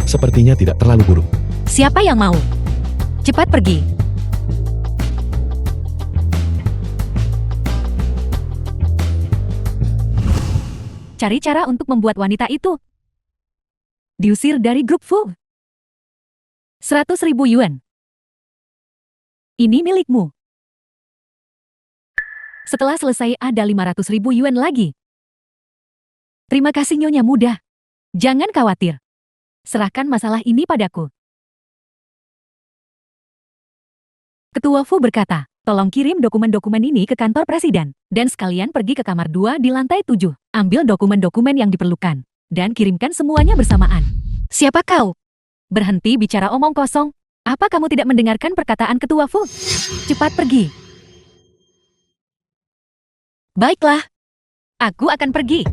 Sepertinya tidak terlalu buruk. Siapa yang mau? Cepat pergi. Cari cara untuk membuat wanita itu diusir dari grup Fu. 100.000 yuan. Ini milikmu. Setelah selesai ada 500.000 yuan lagi. Terima kasih Nyonya Muda. Jangan khawatir. Serahkan masalah ini padaku. Ketua Fu berkata, tolong kirim dokumen-dokumen ini ke kantor presiden. Dan sekalian pergi ke kamar 2 di lantai 7. Ambil dokumen-dokumen yang diperlukan. Dan kirimkan semuanya bersamaan. Siapa kau? Berhenti bicara omong kosong. Apa kamu tidak mendengarkan perkataan Ketua Fu? Cepat pergi. Baiklah. Aku akan pergi.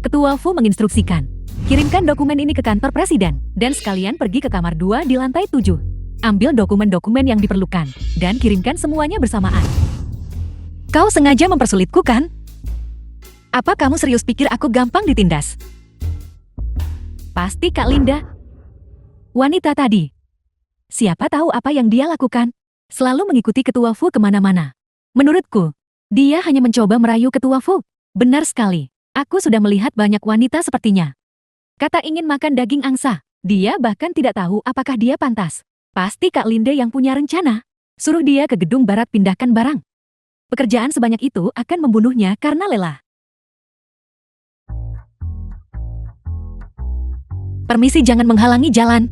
Ketua Fu menginstruksikan. Kirimkan dokumen ini ke kantor presiden, dan sekalian pergi ke kamar 2 di lantai 7. Ambil dokumen-dokumen yang diperlukan, dan kirimkan semuanya bersamaan. Kau sengaja mempersulitku kan? Apa kamu serius pikir aku gampang ditindas? Pasti Kak Linda. Wanita tadi. Siapa tahu apa yang dia lakukan? Selalu mengikuti Ketua Fu kemana-mana. Menurutku, dia hanya mencoba merayu Ketua Fu. Benar sekali. Aku sudah melihat banyak wanita sepertinya. Kata ingin makan daging angsa. Dia bahkan tidak tahu apakah dia pantas. Pasti Kak Linde yang punya rencana. Suruh dia ke gedung barat pindahkan barang. Pekerjaan sebanyak itu akan membunuhnya karena lelah. Permisi, jangan menghalangi jalan.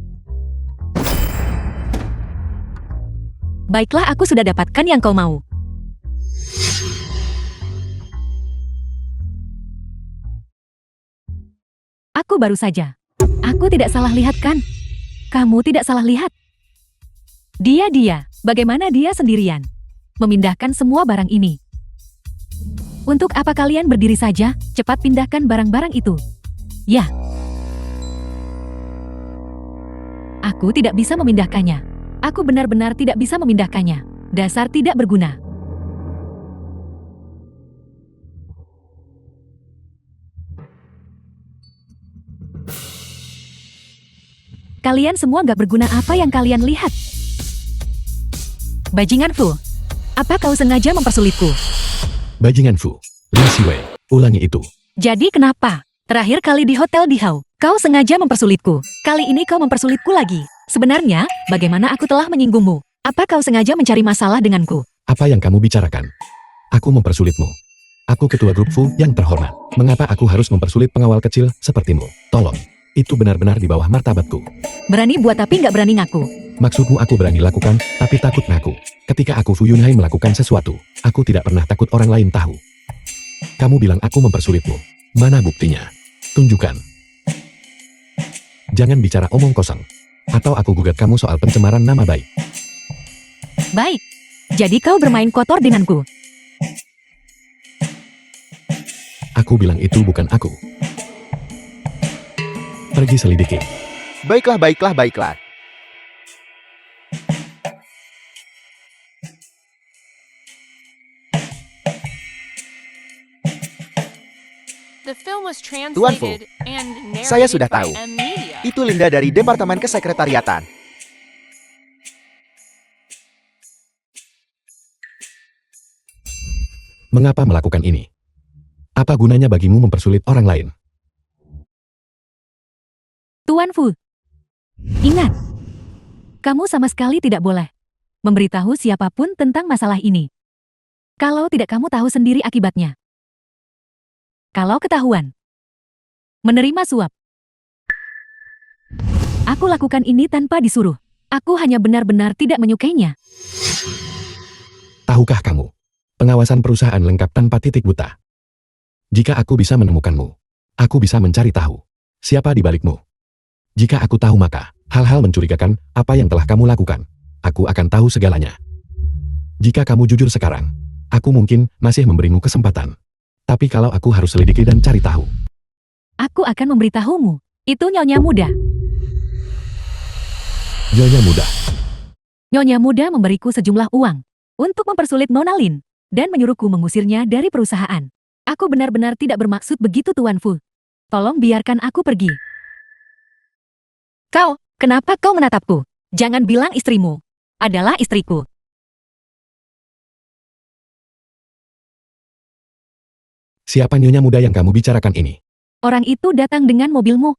Baiklah, aku sudah dapatkan yang kau mau. Aku baru saja. Aku tidak salah lihat kan? Kamu tidak salah lihat. Dia, bagaimana dia sendirian? Memindahkan semua barang ini. Untuk apa kalian berdiri saja? Cepat pindahkan barang-barang itu. Ya. Aku tidak bisa memindahkannya. Aku benar-benar tidak bisa memindahkannya. Dasar tidak berguna. Kalian semua gak berguna, apa yang kalian lihat? Bajingan Fu. Apa kau sengaja mempersulitku? Bajingan Fu. Li Siwei, ulangi itu. Jadi kenapa? Terakhir kali di Hotel Dihau, kau sengaja mempersulitku. Kali ini kau mempersulitku lagi. Sebenarnya, bagaimana aku telah menyinggungmu? Apa kau sengaja mencari masalah denganku? Apa yang kamu bicarakan? Aku mempersulitmu. Aku ketua grup Fu yang terhormat. Mengapa aku harus mempersulit pengawal kecil sepertimu? Tolong. Itu benar-benar di bawah martabatku. Berani buat tapi nggak berani ngaku. Maksudmu aku berani lakukan, tapi takut ngaku. Ketika aku Fu Yunhai melakukan sesuatu, aku tidak pernah takut orang lain tahu. Kamu bilang aku mempersulitmu. Mana buktinya? Tunjukkan. Jangan bicara omong kosong. Atau aku gugat kamu soal pencemaran nama baik. Baik. Jadi kau bermain kotor denganku. Aku bilang itu bukan aku. Pergi selidiki. Baiklah. Tuan Fu, saya sudah tahu. Itu Linda dari Departemen Kesekretariatan. Mengapa melakukan ini? Apa gunanya bagimu mempersulit orang lain? Tuan Fu, ingat, kamu sama sekali tidak boleh memberitahu siapapun tentang masalah ini. Kalau tidak, kamu tahu sendiri akibatnya. Kalau ketahuan menerima suap, aku lakukan ini tanpa disuruh. Aku hanya benar-benar tidak menyukainya. Tahukah kamu, pengawasan perusahaan lengkap tanpa titik buta. Jika aku bisa menemukanmu, Aku bisa mencari tahu siapa di balikmu. Jika aku tahu maka hal-hal mencurigakan apa yang telah kamu lakukan, aku akan tahu segalanya. Jika kamu jujur sekarang, aku mungkin masih memberimu kesempatan. Tapi kalau aku harus selidiki dan cari tahu, Aku akan memberitahumu. Itu Nyonya Muda. Nyonya Muda. Nyonya Muda memberiku sejumlah uang untuk mempersulit Nona Lin dan menyuruhku mengusirnya dari perusahaan. Aku benar-benar tidak bermaksud begitu, Tuan Fu. Tolong biarkan aku pergi. Kau, kenapa kau menatapku? Jangan bilang istrimu adalah istriku. Siapa Nyonya Muda yang kamu bicarakan ini? Orang itu datang dengan mobilmu.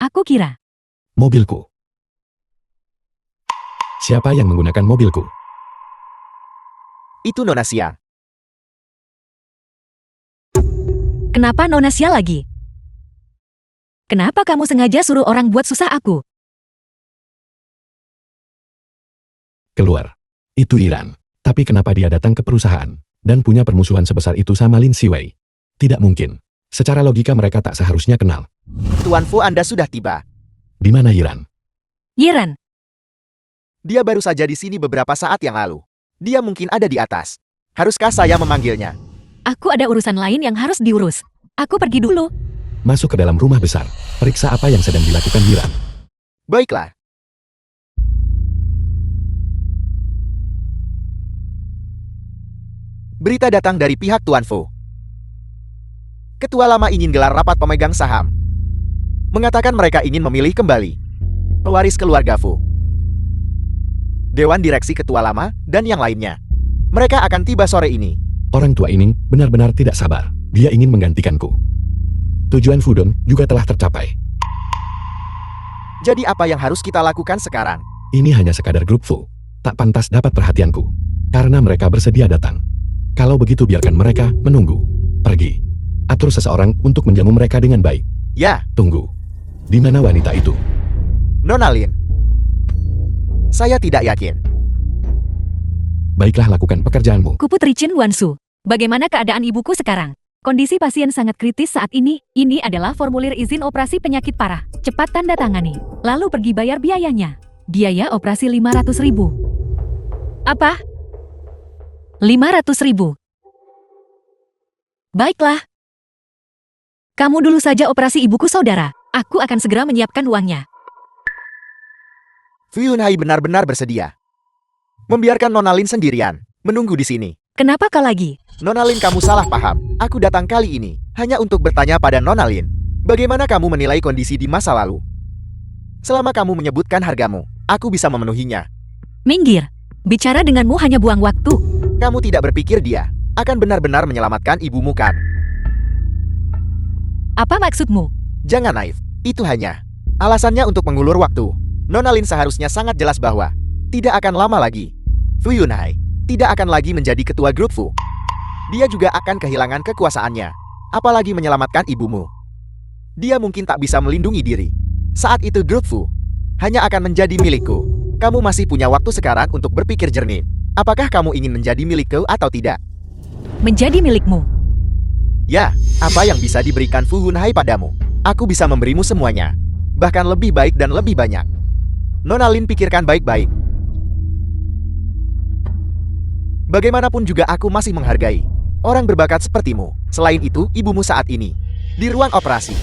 Aku kira. Mobilku. Siapa yang menggunakan mobilku? Itu Nona Xia. Kenapa Nona Xia lagi? Kenapa kamu sengaja suruh orang buat susah aku? Keluar. Itu Iran. Tapi kenapa dia datang ke perusahaan dan punya permusuhan sebesar itu sama Lin Siwei? Tidak mungkin. Secara logika mereka tak seharusnya kenal. Tuan Fu, Anda sudah tiba. Di mana Iran? Yiran, Dia baru saja di sini beberapa saat yang lalu. Dia mungkin ada di atas. Haruskah saya memanggilnya? aku ada urusan lain yang harus diurus. Aku pergi dulu. Masuk ke dalam rumah besar. Periksa apa yang sedang dilakukan Iran. Baiklah. Berita datang dari pihak Tuan Fu. Ketua lama ingin gelar rapat pemegang saham. Mengatakan mereka ingin memilih kembali pewaris keluarga Fu. Dewan direksi ketua lama dan yang lainnya. Mereka akan tiba sore ini. Orang tua ini benar-benar tidak sabar. Dia ingin menggantikanku. Tujuan Fudong juga telah tercapai. Jadi apa yang harus kita lakukan sekarang? Ini hanya sekadar grup Fu. Tak pantas dapat perhatianku. Karena mereka bersedia datang. Kalau begitu biarkan mereka menunggu. Pergi. Atur seseorang untuk menjamu mereka dengan baik. Ya, Tunggu. Di mana wanita itu? Nona Lin. Saya tidak yakin. Baiklah, lakukan pekerjaanmu. Kuputri Chin Wansu. Bagaimana keadaan ibuku sekarang? Kondisi pasien sangat kritis saat ini. Ini adalah formulir izin operasi penyakit parah. Cepat tanda tangani. Lalu pergi bayar biayanya. Biaya operasi 500.000. Apa? 500.000. Baiklah. Kamu dulu saja operasi ibuku, saudara. Aku akan segera menyiapkan uangnya. Fu Yunhai benar-benar bersedia membiarkan Nona Lin sendirian menunggu di sini. Kenapa kau lagi? Nona Lin, kamu salah paham. Aku datang kali ini hanya untuk bertanya pada Nona Lin. Bagaimana kamu menilai kondisi di masa lalu? Selama kamu menyebutkan hargamu, aku bisa memenuhinya. Minggir. Bicara denganmu hanya buang waktu. Kamu tidak berpikir dia akan benar-benar menyelamatkan ibumu, kan? Apa maksudmu? Jangan naif. Itu hanya alasannya untuk mengulur waktu. Nona Lin seharusnya sangat jelas bahwa tidak akan lama lagi Fu Yunhai tidak akan lagi menjadi ketua grup Fu. Dia juga akan kehilangan kekuasaannya, apalagi menyelamatkan ibumu. Dia mungkin tak bisa melindungi diri. Saat itu grup Fu hanya akan menjadi milikku. Kamu masih punya waktu sekarang untuk berpikir jernih. Apakah kamu ingin menjadi milikku atau tidak? Menjadi milikmu. Ya, apa yang bisa diberikan Fu Yunhai padamu? Aku bisa memberimu semuanya. Bahkan lebih baik dan lebih banyak. Nona Lin, pikirkan baik-baik. Bagaimanapun juga aku masih menghargai orang berbakat sepertimu. Selain itu, ibumu saat ini di ruang operasi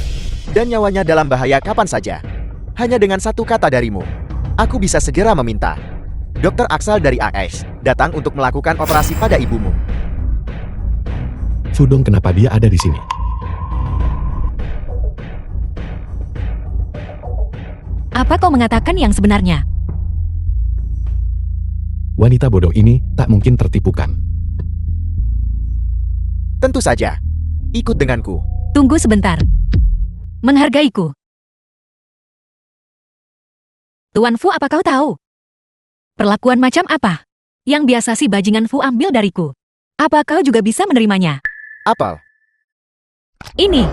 dan nyawanya dalam bahaya kapan saja. Hanya dengan satu kata darimu, aku bisa segera meminta Dr. Axel dari AS datang untuk melakukan operasi pada ibumu. Fudong, kenapa dia ada di sini? Apa kau mengatakan yang sebenarnya? Wanita bodoh ini tak mungkin tertipukan. Tentu saja. Ikut denganku. Tunggu sebentar. Menghargaiku. Tuan Fu, apa kau tahu? Perlakuan macam apa yang biasa si bajingan Fu ambil dariku? Apa kau juga bisa menerimanya? Apel. Ini.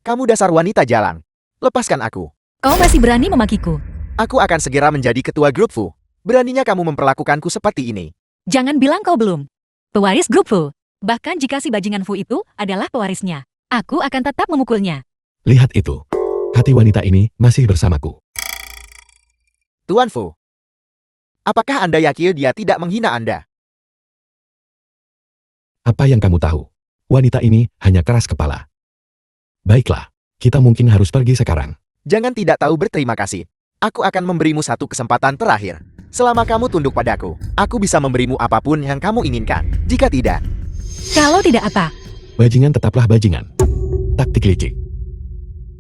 Kamu dasar wanita jalan. Lepaskan aku. Kau masih berani memakiku? Aku akan segera menjadi ketua grup Fu. Beraninya kamu memperlakukanku seperti ini. Jangan bilang kau belum. Pewaris grup Fu. Bahkan jika si bajingan Fu itu adalah pewarisnya, aku akan tetap memukulnya. Lihat itu. Hati wanita ini masih bersamaku. Tuan Fu. Apakah Anda yakin dia tidak menghina Anda? Apa yang kamu tahu? Wanita ini hanya keras kepala. Baiklah, kita mungkin harus pergi sekarang. Jangan tidak tahu berterima kasih. Aku akan memberimu satu kesempatan terakhir. Selama kamu tunduk padaku, aku bisa memberimu apapun yang kamu inginkan. Jika tidak, Kalau tidak apa? Bajingan tetaplah bajingan. Taktik licik.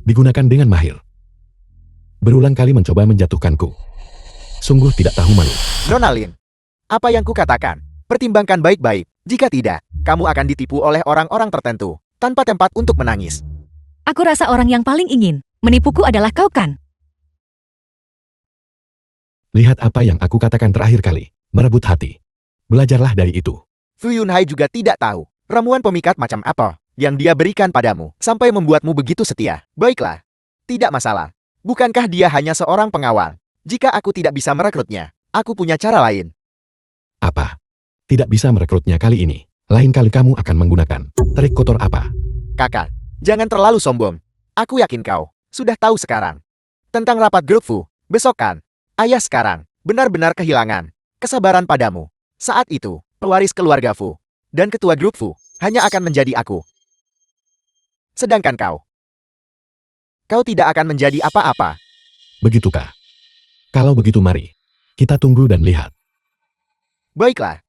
Digunakan dengan mahir. Berulang kali mencoba menjatuhkanku. Sungguh tidak tahu malu. Nona Lin, apa yang kukatakan? Pertimbangkan baik-baik. Jika tidak, kamu akan ditipu oleh orang-orang tertentu, tanpa tempat untuk menangis. Aku rasa orang yang paling ingin menipuku adalah kau kan? Lihat apa yang aku katakan terakhir kali. Merebut hati. Belajarlah dari itu. Fu Yunhai juga tidak tahu ramuan pemikat macam apa yang dia berikan padamu sampai membuatmu begitu setia. Baiklah, tidak masalah. Bukankah dia hanya seorang pengawal? Jika aku tidak bisa merekrutnya, aku punya cara lain. Apa? Tidak bisa merekrutnya kali ini. Lain kali kamu akan menggunakan trik kotor apa? Kakak, jangan terlalu sombong. Aku yakin kau sudah tahu sekarang tentang rapat grup Fu. Besok kan? Ayah sekarang benar-benar kehilangan kesabaran padamu. Saat itu, pewaris keluarga Fu dan ketua grup Fu hanya akan menjadi aku. Sedangkan kau tidak akan menjadi apa-apa. Begitukah? Kalau begitu mari. Kita tunggu dan lihat. Baiklah.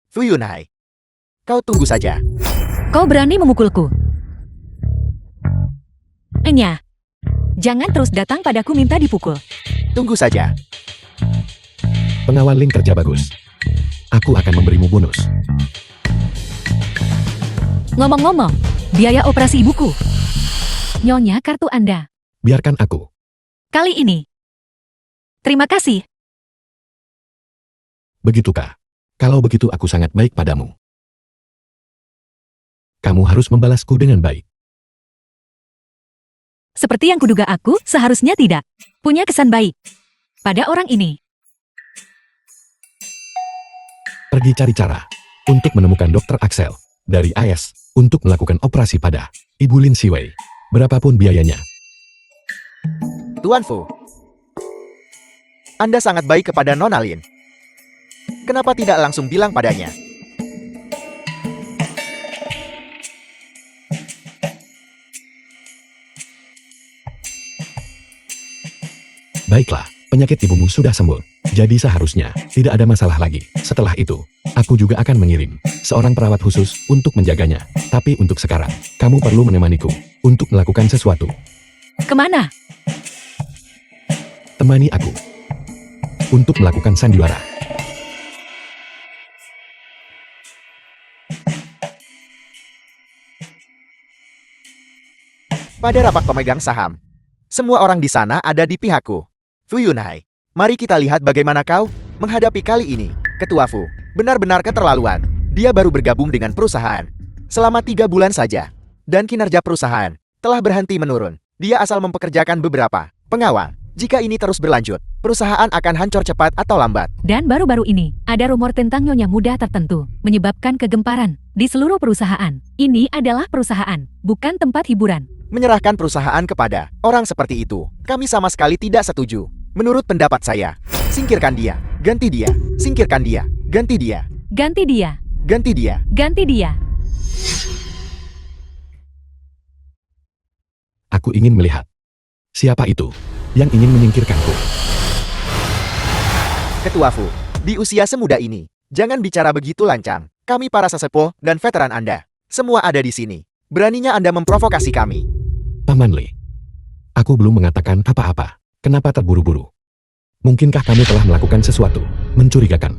Fu Yunhai, kau tunggu saja. Kau berani memukulku? Enya. Jangan terus datang padaku minta dipukul. Tunggu saja. Pengawal Lin kerja bagus. Aku akan memberimu bonus. Ngomong-ngomong, biaya operasi ibuku. Nyonya kartu Anda. Biarkan aku. Kali ini. Terima kasih. Begitukah? Kalau begitu aku sangat baik padamu. Kamu harus membalasku dengan baik. Seperti yang kuduga aku, seharusnya tidak punya kesan baik pada orang ini. Pergi cari cara untuk menemukan Dr. Axel dari AS untuk melakukan operasi pada Ibu Lin Siwei. Berapapun biayanya. Tuan Fu, Anda sangat baik kepada Nona Lin. Kenapa tidak langsung bilang padanya? Baiklah, penyakit ibumu sudah sembuh. Jadi seharusnya tidak ada masalah lagi. Setelah itu, aku juga akan mengirim seorang perawat khusus untuk menjaganya. Tapi untuk sekarang, kamu perlu menemaniku untuk melakukan sesuatu. Kemana? Temani aku untuk melakukan sandiwara. Pada rapat pemegang saham, semua orang di sana ada di pihakku. Fu Yunhai, mari kita lihat bagaimana kau menghadapi kali ini. Ketua Fu, benar-benar keterlaluan. Dia baru bergabung dengan perusahaan selama 3 bulan saja. Dan kinerja perusahaan telah berhenti menurun. Dia asal mempekerjakan beberapa pengawal. Jika ini terus berlanjut, perusahaan akan hancur cepat atau lambat. Dan baru-baru ini, ada rumor tentang nyonya muda tertentu, menyebabkan kegemparan di seluruh perusahaan. Ini adalah perusahaan, bukan tempat hiburan. Menyerahkan perusahaan kepada orang seperti itu, kami sama sekali tidak setuju. Menurut pendapat saya, singkirkan dia, ganti dia, singkirkan dia, ganti dia, Ganti dia, ganti dia. ganti dia. Aku ingin melihat siapa itu yang ingin menyingkirkanku. Ketua Fu, di usia semuda ini, jangan bicara begitu lancang. Kami para sesepuh dan veteran Anda, semua ada di sini. Beraninya Anda memprovokasi kami. Paman Li, aku belum mengatakan apa-apa. Kenapa terburu-buru? Mungkinkah kamu telah melakukan sesuatu mencurigakan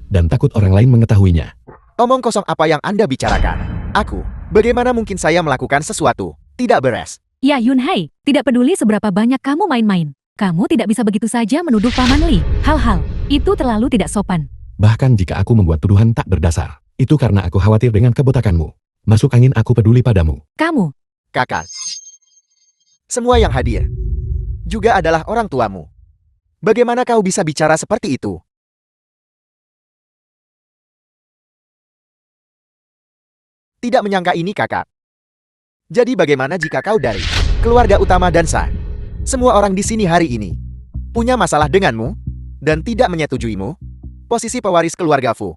dan takut orang lain mengetahuinya? Omong kosong apa yang Anda bicarakan? Aku, bagaimana mungkin saya melakukan sesuatu? Tidak beres. Ya Yunhai, tidak peduli seberapa banyak kamu main-main. Kamu tidak bisa begitu saja menuduh Paman Li. Hal-hal itu terlalu tidak sopan. Bahkan jika aku membuat tuduhan tak berdasar, itu karena aku khawatir dengan kebotakanmu. Masuk angin aku peduli padamu. Kamu, Kakak, semua yang hadir juga adalah orang tuamu. Bagaimana kau bisa bicara seperti itu? Tidak menyangka ini kakak. Jadi bagaimana jika kau dari keluarga utama dan sah? Semua orang di sini hari ini punya masalah denganmu dan tidak menyetujuimu. Posisi pewaris keluarga Fu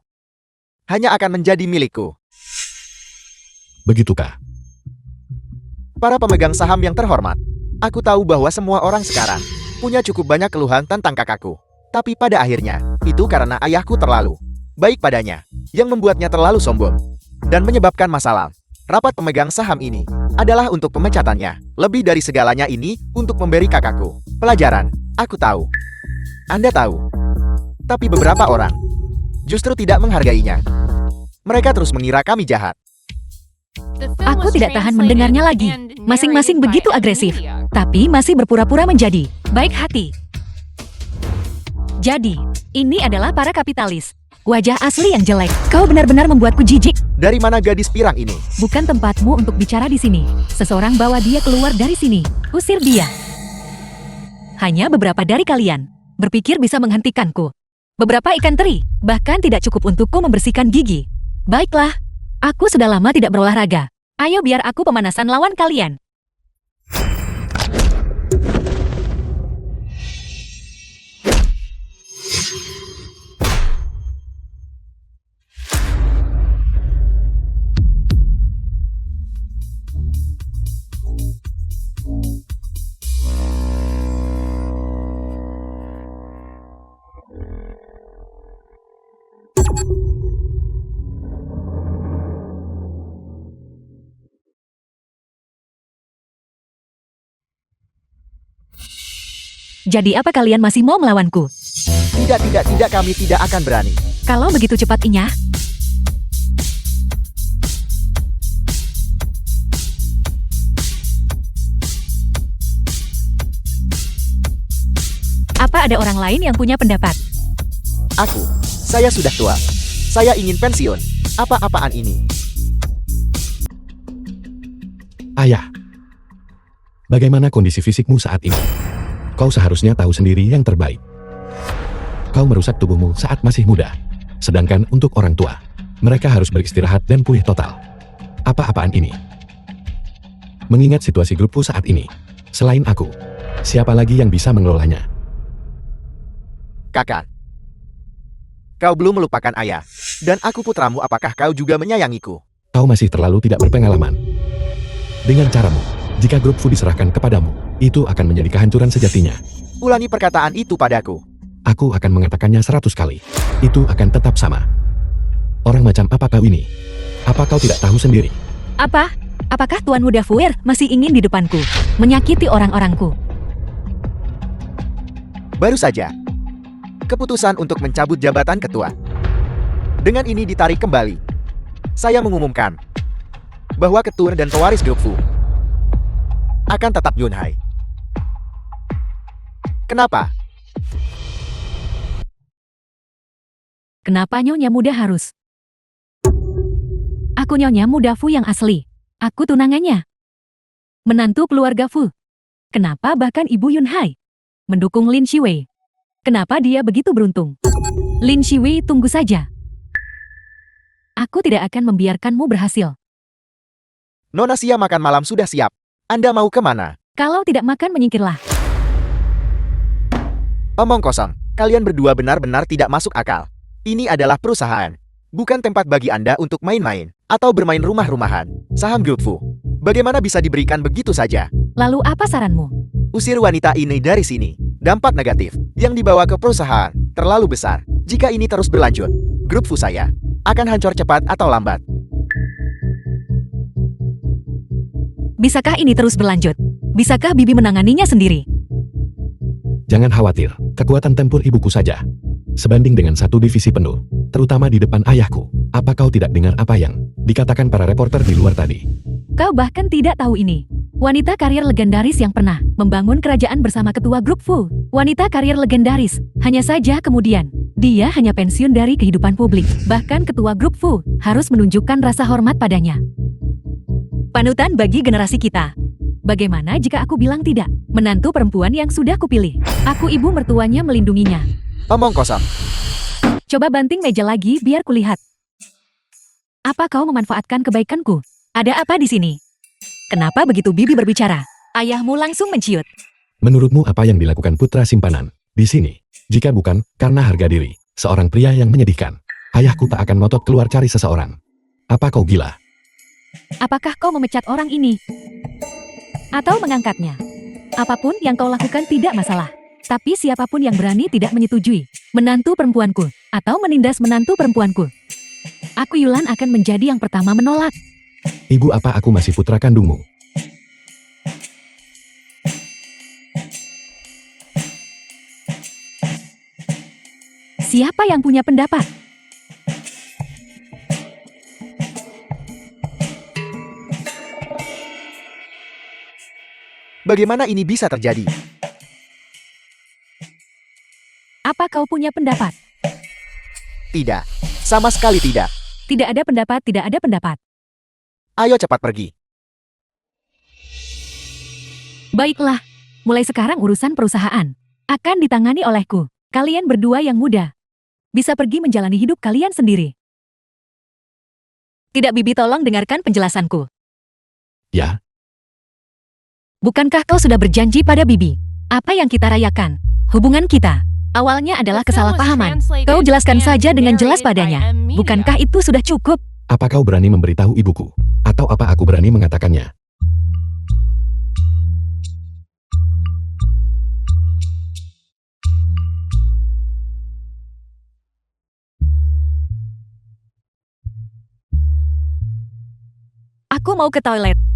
hanya akan menjadi milikku. Begitukah? Para pemegang saham yang terhormat, aku tahu bahwa semua orang sekarang punya cukup banyak keluhan tentang kakakku. Tapi pada akhirnya, itu karena ayahku terlalu baik padanya, yang membuatnya terlalu sombong dan menyebabkan masalah. Rapat pemegang saham ini adalah untuk pemecatannya. Lebih dari segalanya ini untuk memberi kakakku pelajaran. Aku tahu. Anda tahu. Tapi beberapa orang justru tidak menghargainya. Mereka terus mengira kami jahat. Aku tidak tahan mendengarnya lagi. Masing-masing begitu agresif, tapi masih berpura-pura menjadi baik hati. Jadi, ini adalah para kapitalis. Wajah asli yang jelek. Kau benar-benar membuatku jijik. Dari mana gadis pirang ini? Bukan tempatmu untuk bicara di sini. Seseorang bawa dia keluar dari sini. Usir dia. Hanya beberapa dari kalian berpikir bisa menghentikanku. Beberapa ikan teri, bahkan tidak cukup untukku membersihkan gigi. Baiklah, aku sudah lama tidak berolahraga. Ayo biar aku pemanasan lawan kalian. Jadi apa kalian masih mau melawanku? Tidak, kami tidak akan berani. Kalau begitu cepat Inya. Apa ada orang lain yang punya pendapat? Saya sudah tua. Saya ingin pensiun. Apa-apaan ini? Ayah, bagaimana kondisi fisikmu saat ini? Kau seharusnya tahu sendiri yang terbaik. Kau merusak tubuhmu saat masih muda. Sedangkan untuk orang tua, mereka harus beristirahat dan pulih total. Apa-apaan ini? Mengingat situasi grupku saat ini, selain aku, siapa lagi yang bisa mengelolanya? Kakak, kau belum melupakan ayah. Dan aku putramu, apakah kau juga menyayangiku? Kau masih terlalu tidak berpengalaman. Dengan caramu, jika grup Fu diserahkan kepadamu, itu akan menjadi kehancuran sejatinya. Ulangi perkataan itu padaku. Aku akan mengatakannya 100 kali. Itu akan tetap sama. Orang macam apa kau ini? Apa kau tidak tahu sendiri? Apa? Apakah Tuan Muda Fuer masih ingin di depanku menyakiti orang-orangku? Baru saja, keputusan untuk mencabut jabatan ketua. Dengan ini ditarik kembali. Saya mengumumkan bahwa ketua dan pewaris grup Fu akan tetap Yunhai. Kenapa? Kenapa Nyonya Muda harus? Aku Nyonya Muda Fu yang asli. Aku tunangannya. Menantu keluarga Fu. Kenapa bahkan Ibu Yunhai mendukung Lin Shiwei? Kenapa dia begitu beruntung? Lin Shiwei, tunggu saja. Aku tidak akan membiarkanmu berhasil. Nona Sia, makan malam sudah siap. Anda mau kemana? Kalau tidak makan, menyingkirlah. Omong kosong. Kalian berdua benar-benar tidak masuk akal. Ini adalah perusahaan, bukan tempat bagi Anda untuk main-main atau bermain rumah-rumahan. Saham grup Fu bagaimana bisa diberikan begitu saja? Lalu apa saranmu? Usir wanita ini dari sini. Dampak negatif yang dibawa ke perusahaan terlalu besar. Jika ini terus berlanjut, grup Fu saya akan hancur cepat atau lambat. Bisakah ini terus berlanjut? Bisakah Bibi menanganinya sendiri? Jangan khawatir, kekuatan tempur ibuku saja sebanding dengan satu divisi penuh, terutama di depan ayahku. Apa kau tidak dengar apa yang dikatakan para reporter di luar tadi? Kau bahkan tidak tahu ini. Wanita karir legendaris yang pernah membangun kerajaan bersama ketua grup Fu. Wanita karir legendaris. Hanya saja kemudian, dia hanya pensiun dari kehidupan publik. Bahkan ketua grup Fu harus menunjukkan rasa hormat padanya. Panutan bagi generasi kita. Bagaimana jika aku bilang tidak? Menantu perempuan yang sudah kupilih. Aku ibu mertuanya melindunginya. Omong kosong. Coba banting meja lagi biar kulihat. Apa kau memanfaatkan kebaikanku? Ada apa di sini? Kenapa begitu Bibi berbicara? Ayahmu langsung menciut. Menurutmu apa yang dilakukan putra simpanan di sini? Jika bukan karena harga diri, seorang pria yang menyedihkan, ayahku tak akan ngotot keluar cari seseorang. Apa kau gila? Apakah kau memecat orang ini? Atau mengangkatnya? Apapun yang kau lakukan tidak masalah. Tapi siapapun yang berani tidak menyetujui menantu perempuanku atau menindas menantu perempuanku, aku Yulan akan menjadi yang pertama menolak. Ibu, apa aku masih putra kandungmu? Siapa yang punya pendapat? Bagaimana ini bisa terjadi? Apa kau punya pendapat? Tidak. Sama sekali tidak. Tidak ada pendapat, tidak ada pendapat. Ayo cepat pergi. Baiklah, mulai sekarang urusan perusahaan akan ditangani olehku. Kalian berdua yang muda bisa pergi menjalani hidup kalian sendiri. Tidak, Bibi, tolong dengarkan penjelasanku. Ya, Bukankah kau sudah berjanji pada Bibi? Apa yang kita rayakan? Hubungan kita awalnya adalah kesalahpahaman. Kau jelaskan saja dengan jelas padanya. Bukankah itu sudah cukup? apa kau berani memberitahu ibuku? Atau apa aku berani mengatakannya? Aku mau ke toilet.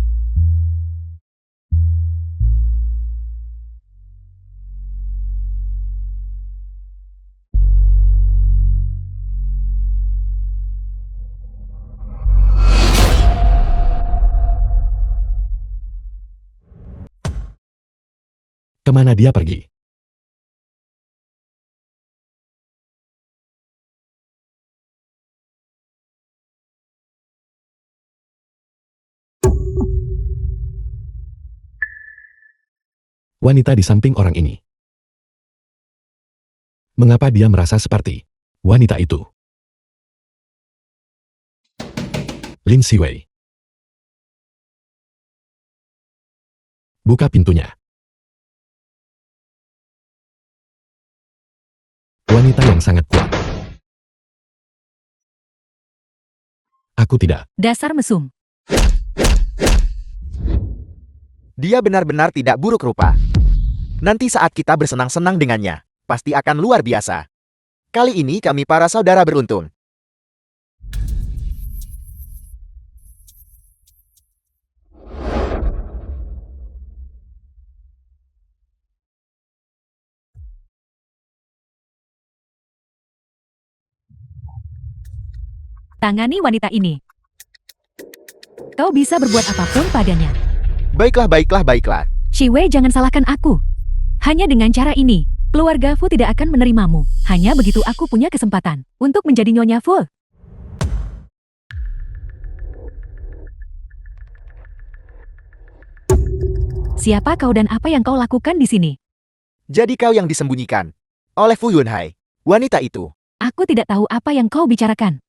Kemana dia pergi? Wanita di samping orang ini. Mengapa dia merasa seperti wanita itu? Lin Siwei. Buka pintunya. Wanita yang sangat kuat. Aku tidak. Dasar mesum. Dia benar-benar tidak buruk rupa. Nanti saat kita bersenang-senang dengannya, pasti akan luar biasa. Kali ini kami para saudara beruntung. Tangani wanita ini. Kau bisa berbuat apapun padanya. Baiklah, baiklah, baiklah. Shiwei, jangan salahkan aku. Hanya dengan cara ini, keluarga Fu tidak akan menerimamu. Hanya begitu aku punya kesempatan untuk menjadi Nyonya Fu. Siapa kau dan apa yang kau lakukan di sini? Jadi kau yang disembunyikan oleh Fu Yunhai, wanita itu. Aku tidak tahu apa yang kau bicarakan.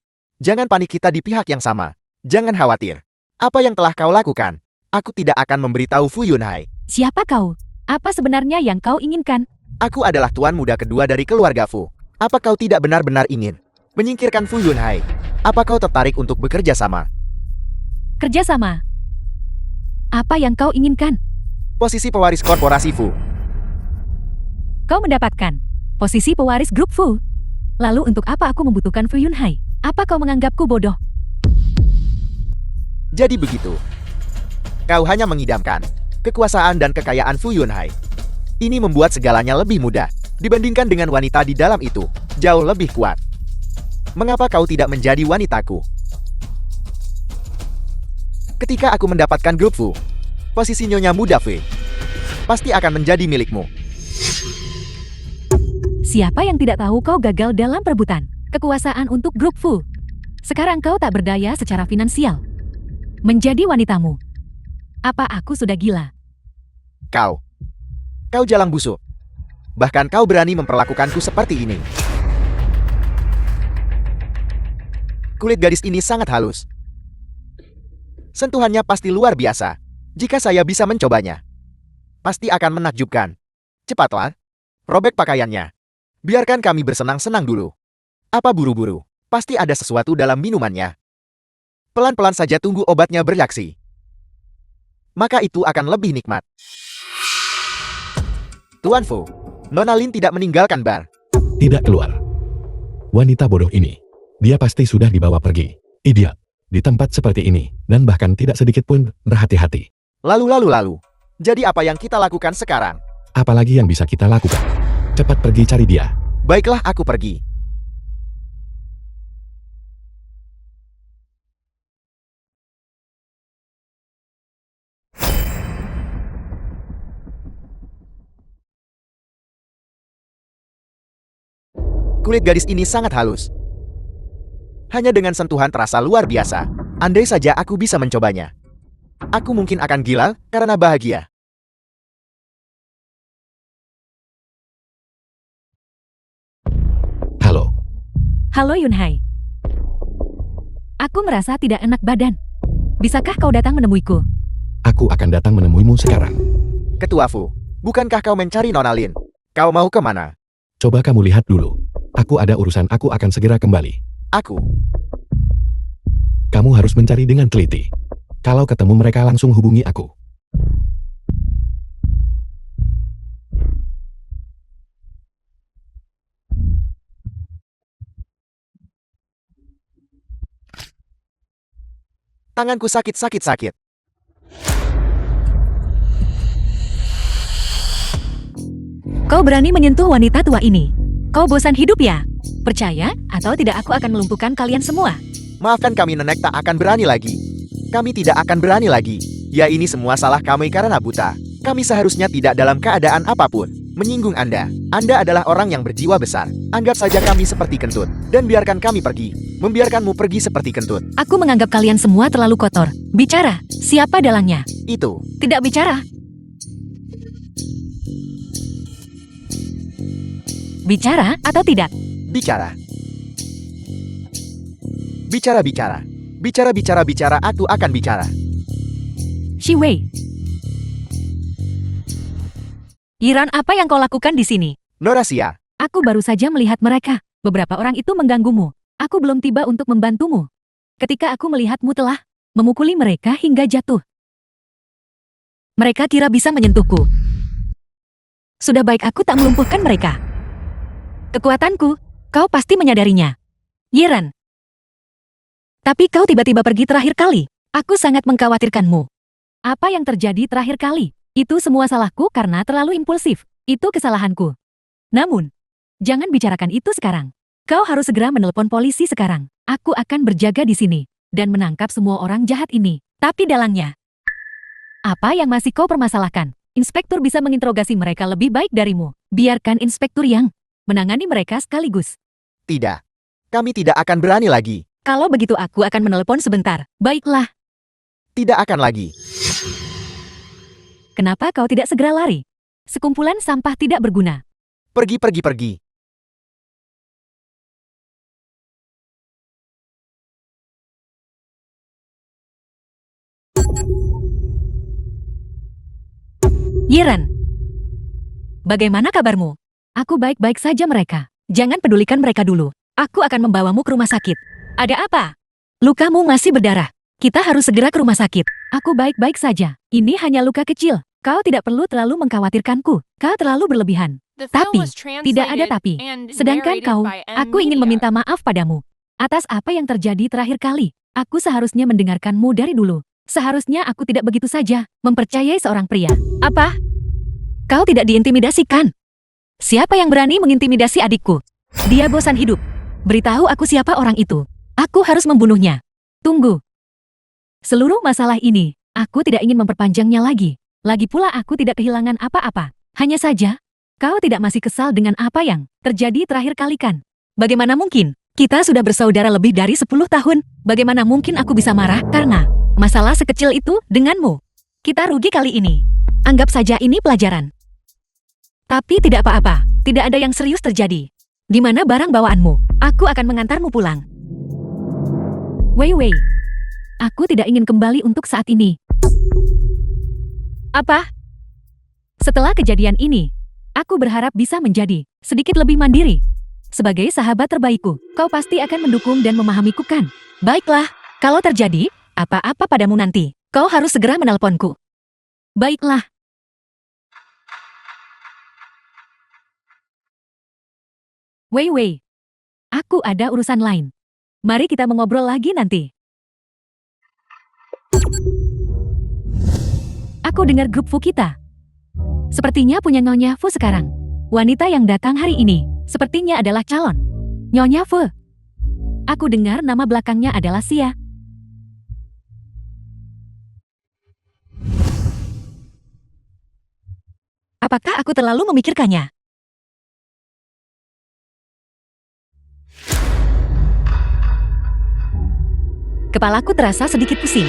Jangan panik, kita di pihak yang sama. Jangan khawatir. Apa yang telah kau lakukan, aku tidak akan memberitahu Fu Yunhai. Siapa kau? Apa sebenarnya yang kau inginkan? Aku adalah tuan muda kedua dari keluarga Fu. Apa kau tidak benar-benar ingin menyingkirkan Fu Yunhai? Apa kau tertarik untuk bekerja sama? Kerjasama? Apa yang kau inginkan? Posisi pewaris korporasi Fu. Kau mendapatkan posisi pewaris grup Fu. Lalu untuk apa aku membutuhkan Fu Yunhai? Apa kau menganggapku bodoh? Jadi begitu. Kau hanya mengidamkan kekuasaan dan kekayaan Fu Yunhai. Ini membuat segalanya lebih mudah dibandingkan dengan wanita di dalam itu. Jauh lebih kuat. Mengapa kau tidak menjadi wanitaku? Ketika aku mendapatkan grup Fu, posisi Nyonya Muda Fu pasti akan menjadi milikmu. Siapa yang tidak tahu kau gagal dalam perebutan kekuasaan untuk grup Fu? Sekarang kau tak berdaya secara finansial. Menjadi wanitamu. Apa aku sudah gila? Kau jalang busuk. Bahkan kau berani memperlakukanku seperti ini. Kulit gadis ini sangat halus. Sentuhannya pasti luar biasa. Jika saya bisa mencobanya, pasti akan menakjubkan. Cepatlah, robek pakaiannya. Biarkan kami bersenang-senang dulu. Apa buru-buru? Pasti ada sesuatu dalam minumannya. Pelan-pelan saja tunggu obatnya bereaksi. Maka itu akan lebih nikmat. Tuan Fu, Nona Lin tidak meninggalkan bar. Tidak keluar. Wanita bodoh ini. Dia pasti sudah dibawa pergi. Idiot. Di tempat seperti ini, dan bahkan tidak sedikit pun berhati-hati. Lalu. Jadi apa yang kita lakukan sekarang? Apalagi yang bisa kita lakukan? Cepat pergi cari dia. Baiklah, aku pergi. Kulit gadis ini sangat halus. Hanya dengan sentuhan terasa luar biasa. Andai saja aku bisa mencobanya. Aku mungkin akan gila karena bahagia. Halo. Halo Yunhai. Aku merasa tidak enak badan. Bisakah kau datang menemuiku? Aku akan datang menemuimu sekarang. Ketua Fu, bukankah kau mencari Nona Lin? Kau mau kemana? Coba kamu lihat dulu. Aku ada urusan, aku akan segera kembali. Aku. Kamu harus mencari dengan teliti. Kalau ketemu mereka langsung hubungi aku. Tanganku sakit. Kau berani menyentuh wanita tua ini. Kau bosan hidup ya? Percaya atau tidak aku akan melumpuhkan kalian semua. Maafkan kami, Nenek, tak akan berani lagi. Kami tidak akan berani lagi. Ya, ini semua salah kami karena buta. Kami seharusnya tidak dalam keadaan apapun. Menyinggung Anda. Anda adalah orang yang berjiwa besar. Anggap saja kami seperti kentut. Dan biarkan kami pergi. Membiarkanmu pergi seperti kentut. Aku menganggap kalian semua terlalu kotor. Bicara, siapa dalangnya? Itu. Tidak bicara. Bicara atau tidak? Bicara. Bicara, aku akan bicara. Shi Wei. Yiran, apa yang kau lakukan di sini? Norasia. Aku baru saja melihat mereka. Beberapa orang itu mengganggumu. Aku belum tiba untuk membantumu. Ketika aku melihatmu telah memukuli mereka hingga jatuh. Mereka kira bisa menyentuhku. Sudah baik aku tak melumpuhkan mereka. Kekuatanku, kau pasti menyadarinya. Yiran. Tapi kau tiba-tiba pergi terakhir kali. Aku sangat mengkhawatirkanmu. Apa yang terjadi terakhir kali? Itu semua salahku karena terlalu impulsif. Itu kesalahanku. Namun, jangan bicarakan itu sekarang. Kau harus segera menelepon polisi sekarang. Aku akan berjaga di sini dan menangkap semua orang jahat ini. Tapi dalangnya. Apa yang masih kau permasalahkan? Inspektur bisa menginterogasi mereka lebih baik darimu. Biarkan inspektur yang menangani mereka sekaligus. Tidak. Kami tidak akan berani lagi. Kalau begitu aku akan menelepon sebentar. Baiklah. Tidak akan lagi. Kenapa kau tidak segera lari? Sekumpulan sampah tidak berguna. Pergi. Yiran. Bagaimana kabarmu? Aku baik-baik saja mereka. Jangan pedulikan mereka dulu. Aku akan membawamu ke rumah sakit. Ada apa? Lukamu masih berdarah. Kita harus segera ke rumah sakit. Aku baik-baik saja. Ini hanya luka kecil. Kau tidak perlu terlalu mengkhawatirkanku. Kau terlalu berlebihan. Tapi, tidak ada tapi. Sedangkan kau, aku ingin meminta maaf padamu. Atas apa yang terjadi terakhir kali. Aku seharusnya mendengarkanmu dari dulu. Seharusnya aku tidak begitu saja mempercayai seorang pria. Apa? Kau tidak diintimidasikan? Siapa yang berani mengintimidasi adikku? Dia bosan hidup. Beritahu aku siapa orang itu. Aku harus membunuhnya. Tunggu. Seluruh masalah ini, aku tidak ingin memperpanjangnya lagi. Lagi pula aku tidak kehilangan apa-apa. Hanya saja, kau tidak masih kesal dengan apa yang terjadi terakhir kali kan? Bagaimana mungkin? Kita sudah bersaudara lebih dari 10 tahun. Bagaimana mungkin aku bisa marah karena masalah sekecil itu denganmu? Kita rugi kali ini. Anggap saja ini pelajaran. Tapi tidak apa-apa, tidak ada yang serius terjadi. Di mana barang bawaanmu? Aku akan mengantarmu pulang. Wei. Aku tidak ingin kembali untuk saat ini. Apa? Setelah kejadian ini, aku berharap bisa menjadi sedikit lebih mandiri. Sebagai sahabat terbaikku, kau pasti akan mendukung dan memahamiku kan? Baiklah, kalau terjadi apa-apa padamu nanti, kau harus segera menelponku. Baiklah. Wei, aku ada urusan lain. Mari kita mengobrol lagi nanti. Aku dengar grup Fu kita. Sepertinya punya Nyonya Fu sekarang. Wanita yang datang hari ini, sepertinya adalah calon Nyonya Fu. Aku dengar nama belakangnya adalah Xia. Apakah aku terlalu memikirkannya? Kepalaku terasa sedikit pusing.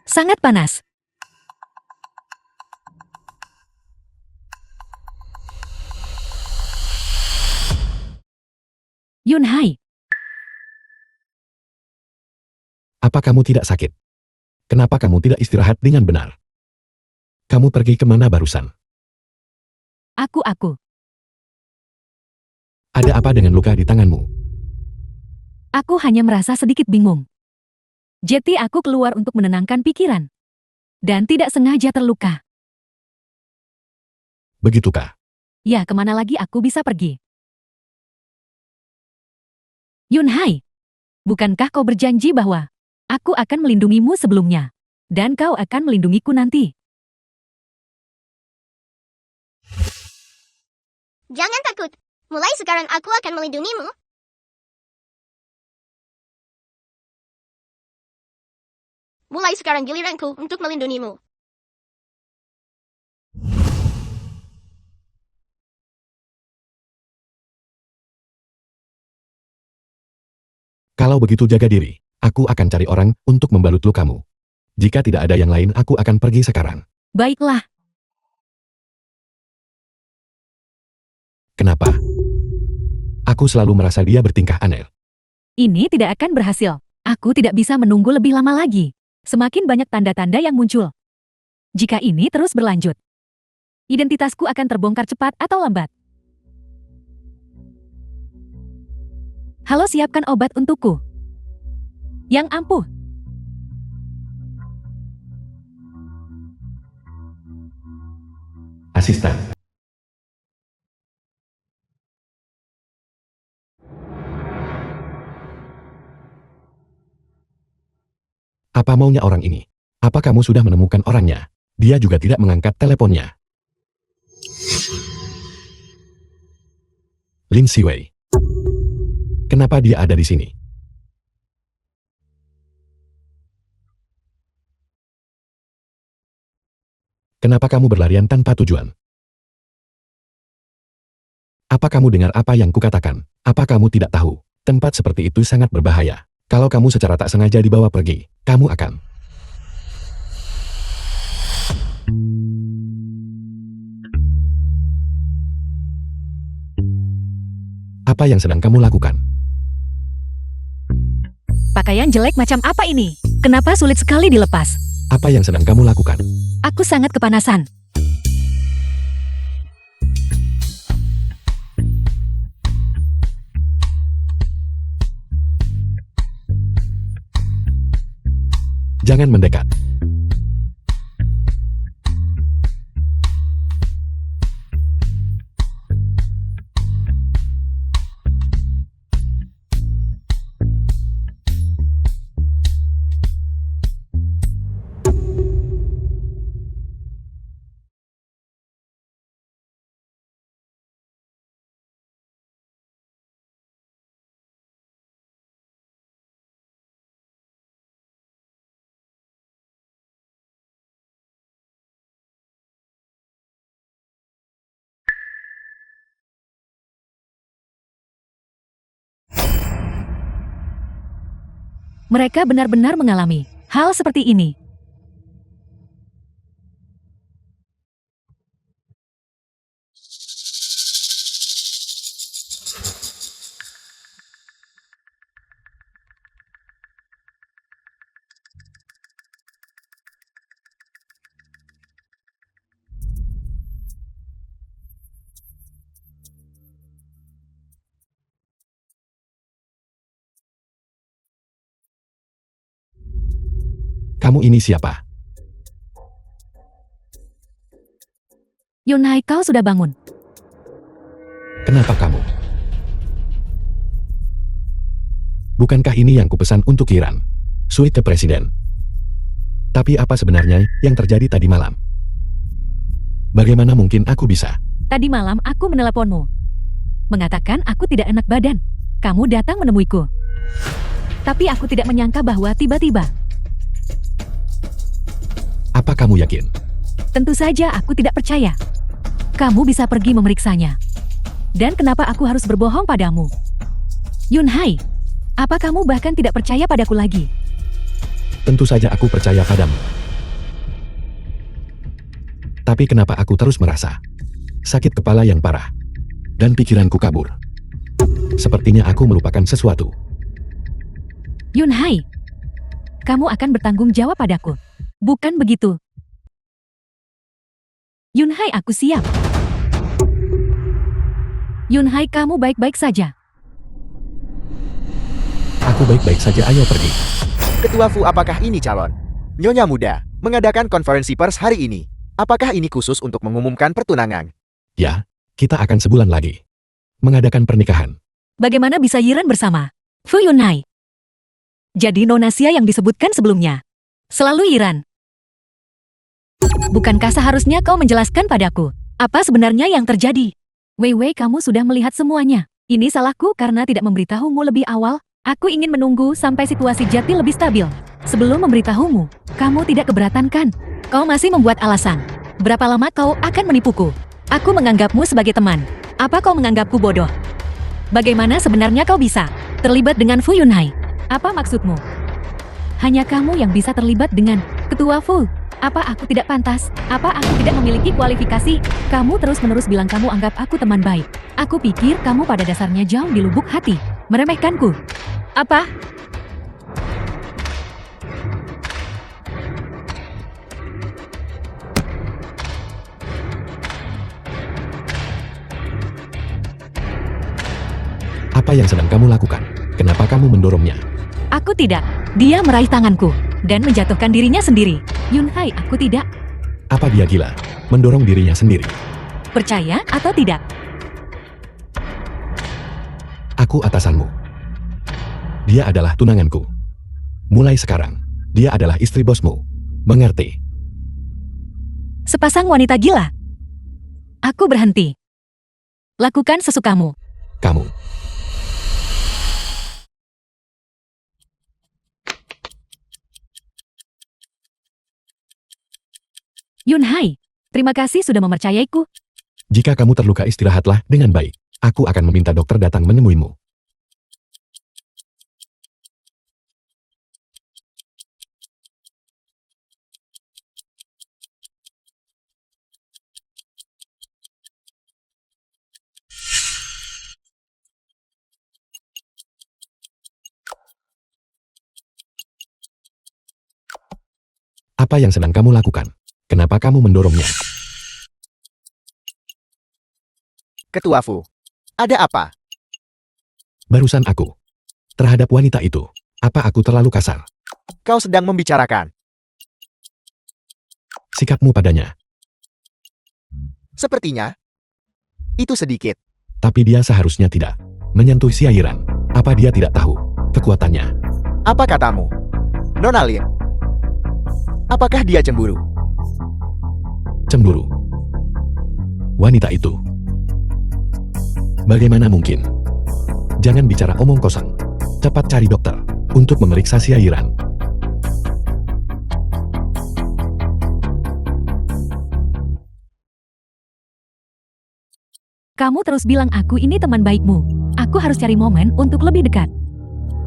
Sangat panas. Yunhai, Apa kamu tidak sakit? Kenapa kamu tidak istirahat dengan benar? Kamu pergi kemana barusan? aku. Ada apa dengan luka di tanganmu? Aku hanya merasa sedikit bingung. Jadi aku keluar untuk menenangkan pikiran. Dan tidak sengaja terluka. Begitukah? Ya, kemana lagi aku bisa pergi? Yunhai, bukankah kau berjanji bahwa aku akan melindungimu sebelumnya, dan kau akan melindungiku nanti? Jangan takut. Mulai sekarang aku akan melindungimu. Mulai sekarang giliranku untuk melindungimu. Kalau begitu jaga diri, aku akan cari orang untuk membalut lukamu. Jika tidak ada yang lain aku akan pergi sekarang. Baiklah, Kenapa? Aku selalu merasa dia bertingkah aneh. ini tidak akan berhasil. Aku tidak bisa menunggu lebih lama lagi. Semakin banyak tanda-tanda yang muncul. Jika ini terus berlanjut, identitasku akan terbongkar cepat atau lambat. Halo, siapkan obat untukku. Yang ampuh. Asisten. Apa maunya orang ini? Apa kamu sudah menemukan orangnya? Dia juga tidak mengangkat teleponnya. Lin Siwei. Kenapa dia ada di sini? Kenapa kamu berlarian tanpa tujuan? Apa kamu dengar apa yang kukatakan? Apa kamu tidak tahu? Tempat seperti itu sangat berbahaya. Kalau kamu secara tak sengaja dibawa pergi, kamu akan... Apa yang sedang kamu lakukan? Pakaian jelek macam apa ini? Kenapa sulit sekali dilepas? Apa yang sedang kamu lakukan? Aku sangat kepanasan. Jangan mendekat. Mereka benar-benar mengalami hal seperti ini. Kamu ini siapa? Yunhai, kau sudah bangun. Kenapa kamu? Bukankah ini yang kupesan untuk Kiran? Suite Presiden. Tapi apa sebenarnya yang terjadi tadi malam? Bagaimana mungkin aku bisa? Tadi malam aku meneleponmu. Mengatakan aku tidak enak badan. Kamu datang menemuiku. Tapi aku tidak menyangka bahwa tiba-tiba. Apa kamu yakin? Tentu saja aku tidak percaya. Kamu bisa pergi memeriksanya. Dan kenapa aku harus berbohong padamu? Yunhai, apa kamu bahkan tidak percaya padaku lagi? Tentu saja aku percaya padamu. Tapi kenapa aku terus merasa sakit kepala yang parah dan pikiranku kabur? Sepertinya aku melupakan sesuatu. Yunhai, kamu akan bertanggung jawab padaku. Bukan begitu? Yunhai, aku siap. Yunhai, kamu baik-baik saja. Aku baik-baik saja, ayo pergi. Ketua Fu, apakah ini calon Nyonya Muda mengadakan konferensi pers hari ini? Apakah ini khusus untuk mengumumkan pertunangan? Ya, kita akan sebulan lagi mengadakan pernikahan. Bagaimana bisa Yiran bersama Fu Yunhai? Jadi Nona Xia yang disebutkan sebelumnya. Selalu Yiran. Bukankah seharusnya kau menjelaskan padaku apa sebenarnya yang terjadi? Wei, kamu sudah melihat semuanya. Ini salahku karena tidak memberitahumu lebih awal. Aku ingin menunggu sampai situasi Jati lebih stabil. Sebelum memberitahumu, kamu tidak keberatan kan? Kau masih membuat alasan. Berapa lama kau akan menipuku? Aku menganggapmu sebagai teman. Apa kau menganggapku bodoh? Bagaimana sebenarnya kau bisa terlibat dengan Fu Yunhai? Apa maksudmu? Hanya kamu yang bisa terlibat dengan Ketua Fu. Apa aku tidak pantas? Apa aku tidak memiliki kualifikasi? Kamu terus-menerus bilang kamu anggap aku teman baik. Aku pikir kamu pada dasarnya jauh di lubuk hati meremehkanku. Apa? Apa yang sedang kamu lakukan? Kenapa kamu mendorongnya? Aku tidak. Dia meraih tanganku dan menjatuhkan dirinya sendiri. Yunhai, aku tidak. Apa dia gila? Mendorong dirinya sendiri. Percaya atau tidak? Aku atasanmu. Dia adalah tunanganku. Mulai sekarang, dia adalah istri bosmu. Mengerti? Sepasang wanita gila. Aku berhenti. Lakukan sesukamu. Kamu. Yunhai, terima kasih sudah mempercayaiku. Jika kamu terluka, istirahatlah dengan baik. Aku akan meminta dokter datang menemuimu. Apa yang sedang kamu lakukan? Kenapa kamu mendorongnya? Ketua Fu, ada apa? Barusan aku. Terhadap wanita itu. Apa aku terlalu kasar? Kau sedang membicarakan. Sikapmu padanya. Sepertinya itu sedikit. Tapi dia seharusnya tidak menyentuh si Yiran. Apa dia tidak tahu kekuatannya? Apa katamu, Nona Lin? Apakah dia cemburu? Cemburu. Wanita itu. Bagaimana mungkin? Jangan bicara omong kosong. Cepat cari dokter untuk memeriksa si Yiran. Kamu terus bilang aku ini teman baikmu. Aku harus cari momen untuk lebih dekat.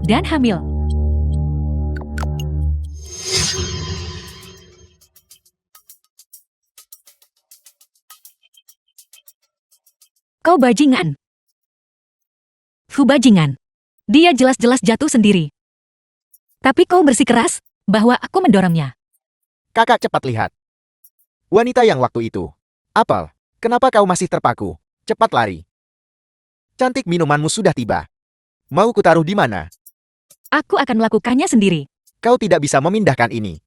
Dan hamil. Kau bajingan. Fu bajingan. Dia jelas-jelas jatuh sendiri. Tapi kau bersikeras bahwa aku mendorongnya. Kakak, cepat lihat. Wanita yang waktu itu. Apel, kenapa kau masih terpaku? Cepat lari. Cantik, minumanmu sudah tiba. Mau kutaruh di mana? Aku akan melakukannya sendiri. Kau tidak bisa memindahkan ini.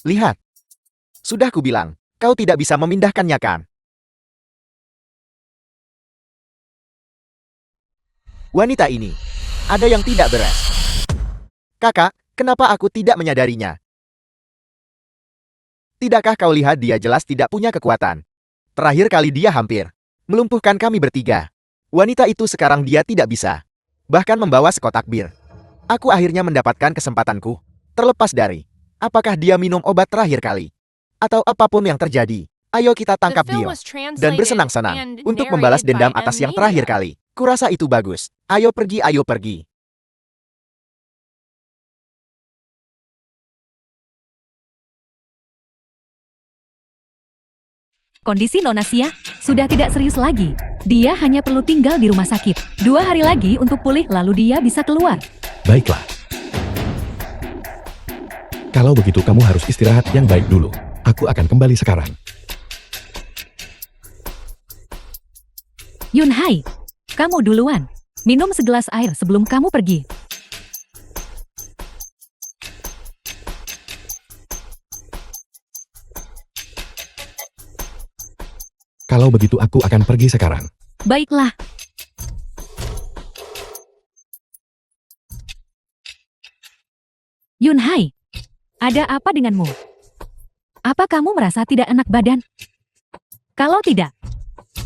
Lihat. Sudah kubilang, kau tidak bisa memindahkannya kan? Wanita ini, ada yang tidak beres. Kakak, kenapa aku tidak menyadarinya? Tidakkah kau lihat dia jelas tidak punya kekuatan? Terakhir kali dia hampir melumpuhkan kami bertiga. Wanita itu sekarang dia tidak bisa. Bahkan membawa sekotak bir. Aku akhirnya mendapatkan kesempatanku. Terlepas dari, apakah dia minum obat terakhir kali? Atau apapun yang terjadi, ayo kita tangkap dia. Dan bersenang-senang untuk membalas dendam atas yang terakhir kali. Kurasa itu bagus. Ayo pergi, ayo pergi. Kondisi Nona Sia sudah tidak serius lagi. Dia hanya perlu tinggal di rumah sakit 2 hari lagi untuk pulih, lalu dia bisa keluar. Baiklah. Kalau begitu kamu harus istirahat yang baik dulu. Aku akan kembali sekarang. Yun Hai, kamu duluan. Minum segelas air sebelum kamu pergi. Kalau begitu aku akan pergi sekarang. Baiklah. Yun Hai, ada apa denganmu? Apa kamu merasa tidak enak badan? Kalau tidak,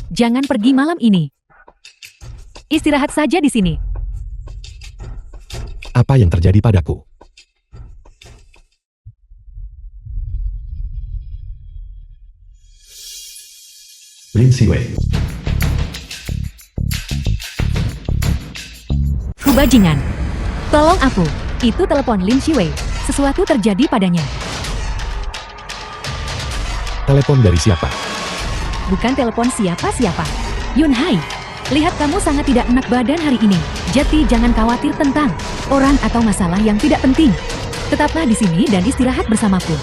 jangan pergi malam ini. Istirahat saja di sini. Apa yang terjadi padaku? Lin Siwei. Bajingan. Tolong aku. Itu telepon Lin Siwei. Sesuatu terjadi padanya. Telepon dari siapa? Bukan telepon siapa-siapa. Yun Hai, lihat kamu sangat tidak enak badan hari ini. Jadi jangan khawatir tentang orang atau masalah yang tidak penting. Tetaplah di sini dan istirahat bersamaku.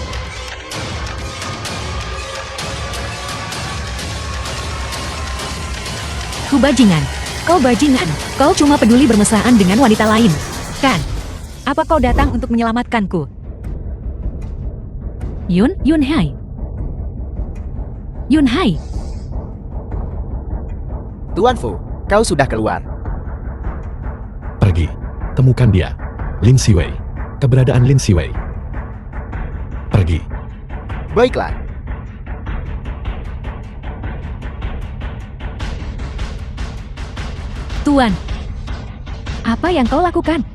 Bajingan. Kau bajingan. Kau cuma peduli bermesraan dengan wanita lain. Kan? Apa kau datang untuk menyelamatkanku? Yun Hai. Yun Hai. Tuan Fu, kau sudah keluar. Pergi. Temukan dia. Lin Siwei. Keberadaan Lin Siwei. Pergi. Baiklah. Tuan, apa yang kau lakukan?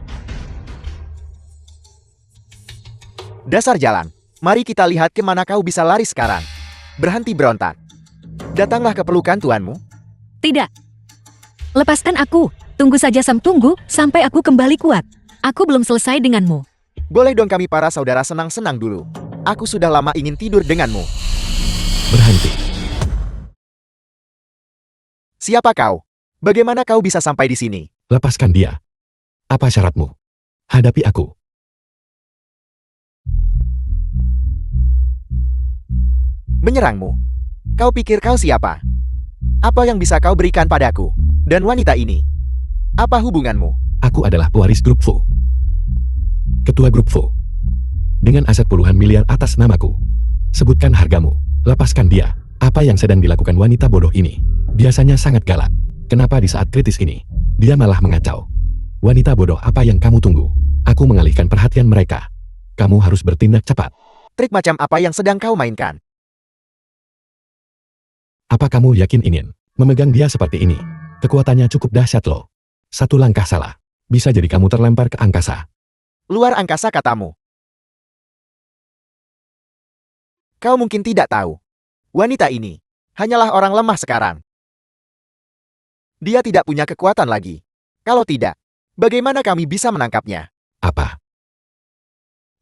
Dasar jalan. Mari kita lihat kemana kau bisa lari sekarang. Berhenti berontak. Datanglah ke pelukan tuanmu. Tidak. Lepaskan aku. Tunggu saja tunggu sampai aku kembali kuat. Aku belum selesai denganmu. Boleh dong kami para saudara senang-senang dulu. Aku sudah lama ingin tidur denganmu. Berhenti. Siapa kau? Bagaimana kau bisa sampai di sini? Lepaskan dia. Apa syaratmu? Hadapi aku. Menyerangmu? Kau pikir kau siapa? Apa yang bisa kau berikan padaku? Dan wanita ini? Apa hubunganmu? Aku adalah pewaris grup Fu. Ketua grup Fu. Dengan aset puluhan miliar atas namaku. Sebutkan hargamu. Lepaskan dia. Apa yang sedang dilakukan wanita bodoh ini? Biasanya sangat galak. Kenapa di saat kritis ini, dia malah mengacau? Wanita bodoh, apa yang kamu tunggu? Aku mengalihkan perhatian mereka. Kamu harus bertindak cepat. Trik macam apa yang sedang kau mainkan? Apa kamu yakin ingin memegang dia seperti ini? Kekuatannya cukup dahsyat loh. Satu langkah salah, bisa jadi kamu terlempar ke angkasa. Luar angkasa katamu. Kau mungkin tidak tahu. Wanita ini hanyalah orang lemah sekarang. Dia tidak punya kekuatan lagi. Kalau tidak, bagaimana kami bisa menangkapnya? Apa?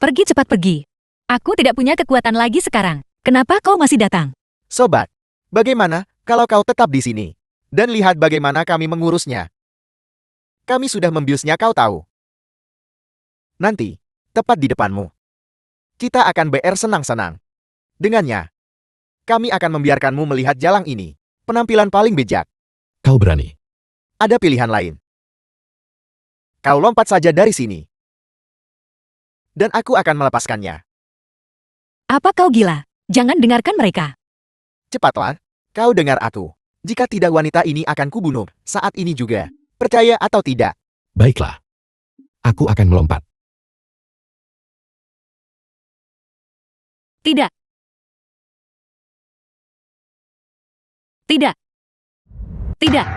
Pergi cepat pergi. Aku tidak punya kekuatan lagi sekarang. Kenapa kau masih datang? Sobat, bagaimana kalau kau tetap di sini? Dan lihat bagaimana kami mengurusnya. Kami sudah membiusnya, kau tahu. Nanti, tepat di depanmu. Kita akan BR senang-senang. Dengannya, kami akan membiarkanmu melihat jalang ini. Penampilan paling bijak. Kau berani? Ada pilihan lain. Kau lompat saja dari sini. Dan aku akan melepaskannya. Apa kau gila? Jangan dengarkan mereka. Cepatlah, kau dengar aku. Jika tidak wanita ini akan kubunuh, saat ini juga. Percaya atau tidak? Baiklah. Aku akan melompat. Tidak. Tidak. Tidak.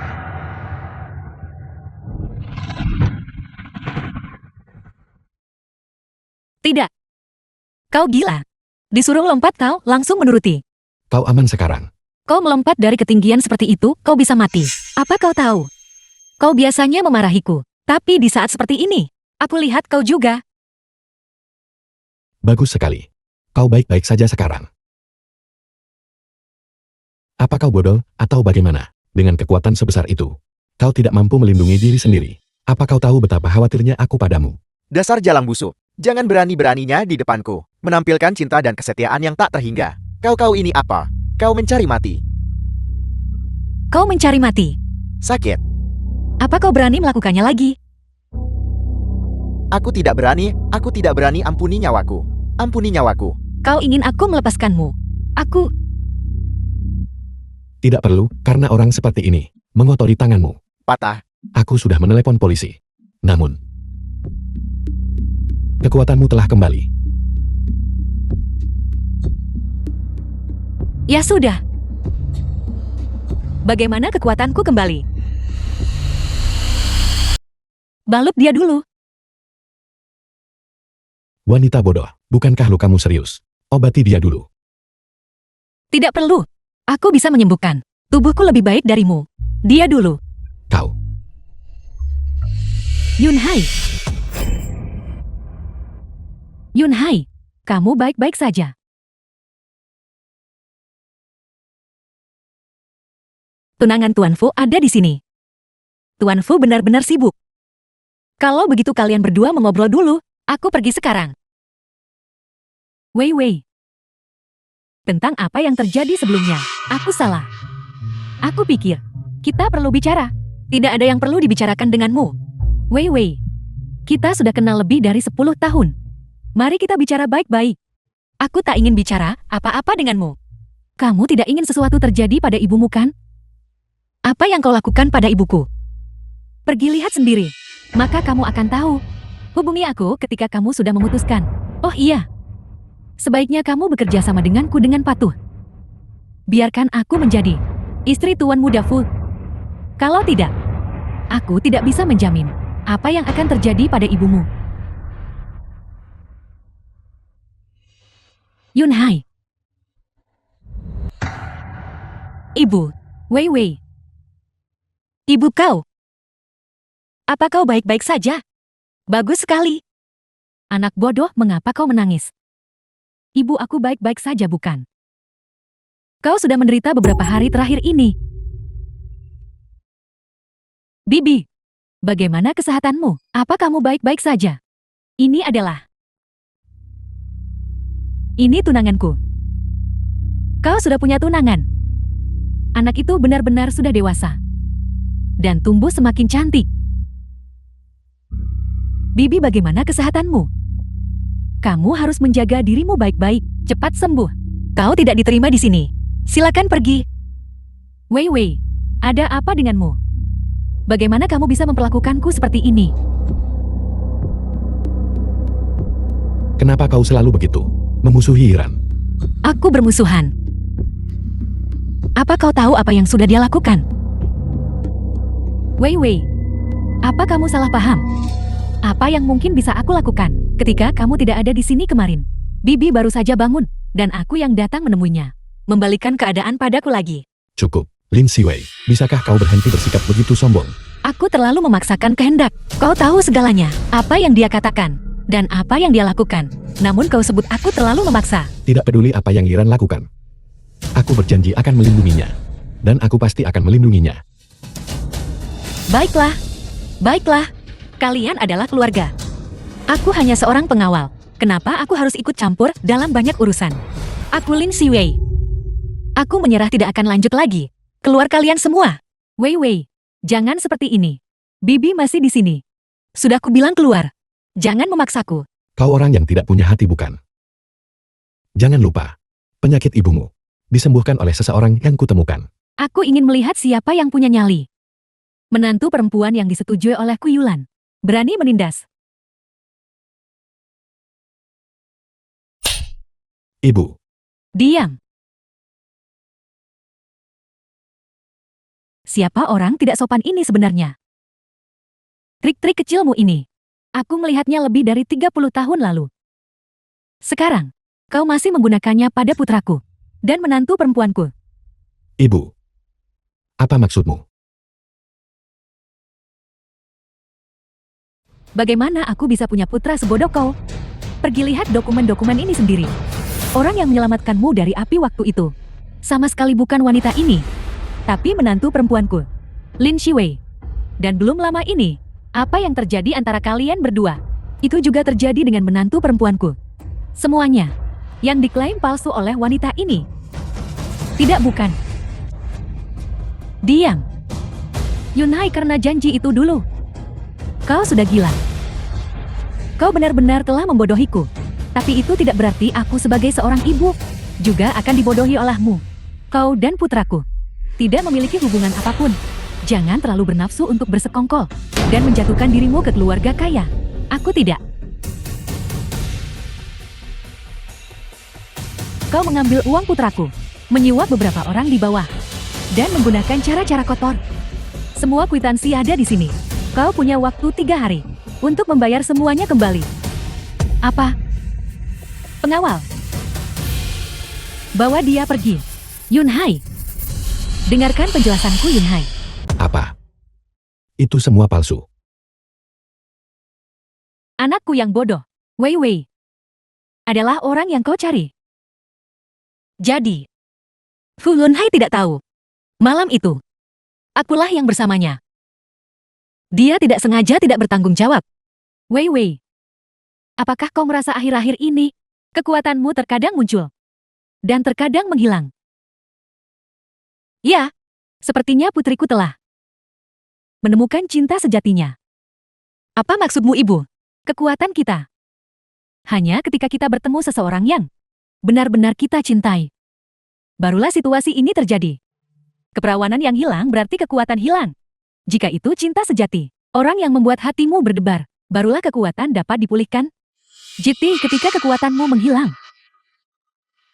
Tidak. Kau gila. Disuruh lompat kau langsung menuruti. Kau aman sekarang. Kau melompat dari ketinggian seperti itu, kau bisa mati. Apa kau tahu? Kau biasanya memarahiku. Tapi di saat seperti ini, aku lihat kau juga. Bagus sekali. Kau baik-baik saja sekarang. Apa kau bodoh, atau bagaimana? Dengan kekuatan sebesar itu, kau tidak mampu melindungi diri sendiri. Apa kau tahu betapa khawatirnya aku padamu? Dasar jalang busuk. Jangan berani-beraninya di depanku, menampilkan cinta dan kesetiaan yang tak terhingga. Kau ini apa? Kau mencari mati. Kau mencari mati. Sakit. Apa kau berani melakukannya lagi? Aku tidak berani, ampuni nyawaku. Ampuni nyawaku. Kau ingin aku melepaskanmu. Aku... Tidak perlu, karena orang seperti ini mengotori tanganmu. Patah. Aku sudah menelepon polisi. Namun, kekuatanmu telah kembali. Ya sudah. Bagaimana kekuatanku kembali? Balut dia dulu. Wanita bodoh, bukankah lukamu serius? Obati dia dulu. Tidak perlu. Aku bisa menyembuhkan. Tubuhku lebih baik darimu. Dia dulu. Kau. Yunhai. Yunhai, kamu baik-baik saja. Tunangan Tuan Fu ada di sini. Tuan Fu benar-benar sibuk. Kalau begitu kalian berdua mengobrol dulu, aku pergi sekarang. Wei Wei. Tentang apa yang terjadi sebelumnya, aku salah. Aku pikir, kita perlu bicara. Tidak ada yang perlu dibicarakan denganmu. Wei Wei, kita sudah kenal lebih dari 10 tahun. Mari kita bicara baik-baik. Aku tak ingin bicara apa-apa denganmu. Kamu tidak ingin sesuatu terjadi pada ibumu kan? Apa yang kau lakukan pada ibuku? Pergi lihat sendiri. Maka kamu akan tahu. Hubungi aku ketika kamu sudah memutuskan. Oh iya. Sebaiknya kamu bekerja sama denganku dengan patuh. Biarkan aku menjadi istri Tuan Muda Fu. Kalau tidak, aku tidak bisa menjamin apa yang akan terjadi pada ibumu. Yunhai. Ibu, Wei Wei. Ibu kau. Apa kau baik-baik saja? Bagus sekali. Anak bodoh, mengapa kau menangis? Ibu aku baik-baik saja bukan? Kau sudah menderita beberapa hari terakhir ini. Bibi, bagaimana kesehatanmu? Apa kamu baik-baik saja? Ini tunanganku. Kau sudah punya tunangan. Anak itu benar-benar sudah dewasa. Dan tumbuh semakin cantik. Bibi, bagaimana kesehatanmu? Kamu harus menjaga dirimu baik-baik. Cepat sembuh. Kau tidak diterima di sini. Silakan pergi. Wei Wei, ada apa denganmu? Bagaimana kamu bisa memperlakukanku seperti ini? Kenapa kau selalu begitu? Memusuhi Iran. Aku bermusuhan. Apa kau tahu apa yang sudah dia lakukan? Wei Wei, apa kamu salah paham? Apa yang mungkin bisa aku lakukan ketika kamu tidak ada di sini kemarin? Bibi baru saja bangun, dan aku yang datang menemuinya. Membalikan keadaan padaku lagi. Cukup, Lin Siwei. Bisakah kau berhenti bersikap begitu sombong? Aku terlalu memaksakan kehendak. Kau tahu segalanya, apa yang dia katakan, dan apa yang dia lakukan. Namun kau sebut aku terlalu memaksa. Tidak peduli apa yang Iran lakukan. Aku berjanji akan melindunginya. Dan aku pasti akan melindunginya. Baiklah. Baiklah. Kalian adalah keluarga. Aku hanya seorang pengawal. Kenapa aku harus ikut campur dalam banyak urusan? Aku Lin Siwei. Aku menyerah, tidak akan lanjut lagi. Keluar kalian semua. Wei Wei, jangan seperti ini. Bibi masih di sini. Sudah kubilang keluar. Jangan memaksaku. Kau orang yang tidak punya hati bukan? Jangan lupa, penyakit ibumu disembuhkan oleh seseorang yang kutemukan. Aku ingin melihat siapa yang punya nyali. Menantu perempuan yang disetujui oleh Ku Yulan. Berani menindas. Ibu, Diam. Siapa orang tidak sopan ini sebenarnya? Trik-trik kecilmu ini. Aku melihatnya lebih dari 30 tahun lalu. Sekarang, kau masih menggunakannya pada putraku dan menantu perempuanku. ibu. Apa maksudmu? Bagaimana aku bisa punya putra sebodoh kau? Pergi lihat dokumen-dokumen ini sendiri. Orang yang menyelamatkanmu dari api waktu itu sama sekali bukan wanita ini, tapi menantu perempuanku, Lin Shiwei. Dan belum lama ini, apa yang terjadi antara kalian berdua, itu juga terjadi dengan menantu perempuanku. Semuanya yang diklaim palsu oleh wanita ini. Tidak, bukan. Diam. Yunhai, karena janji itu dulu. Kau sudah gila. Kau benar-benar telah membodohiku. Tapi itu tidak berarti aku sebagai seorang ibu juga akan dibodohi olehmu. Kau dan putraku tidak memiliki hubungan apapun. Jangan terlalu bernafsu untuk bersekongkol dan menjatuhkan dirimu ke keluarga kaya. Aku tidak. Kau mengambil uang putraku, menyuap beberapa orang di bawah, dan menggunakan cara-cara kotor. Semua kwitansi ada di sini. Kau punya waktu 3 hari untuk membayar semuanya kembali. Apa? Pengawal. Bawa dia pergi. Yunhai. Dengarkan penjelasanku, Yunhai. Apa? Itu semua palsu. Anakku yang bodoh, Wei Wei, adalah orang yang kau cari. Jadi, Fu Yunhai tidak tahu. Malam itu, akulah yang bersamanya. Dia tidak sengaja tidak bertanggung jawab. Wei Wei, apakah kau merasa akhir-akhir ini, kekuatanmu terkadang muncul dan terkadang menghilang? Ya, sepertinya putriku telah menemukan cinta sejatinya. Apa maksudmu, Ibu? Kekuatan kita hanya ketika kita bertemu seseorang yang benar-benar kita cintai. Barulah situasi ini terjadi. Keperawanan yang hilang berarti kekuatan hilang. Jika itu cinta sejati, orang yang membuat hatimu berdebar, barulah kekuatan dapat dipulihkan. Jadi ketika kekuatanmu menghilang,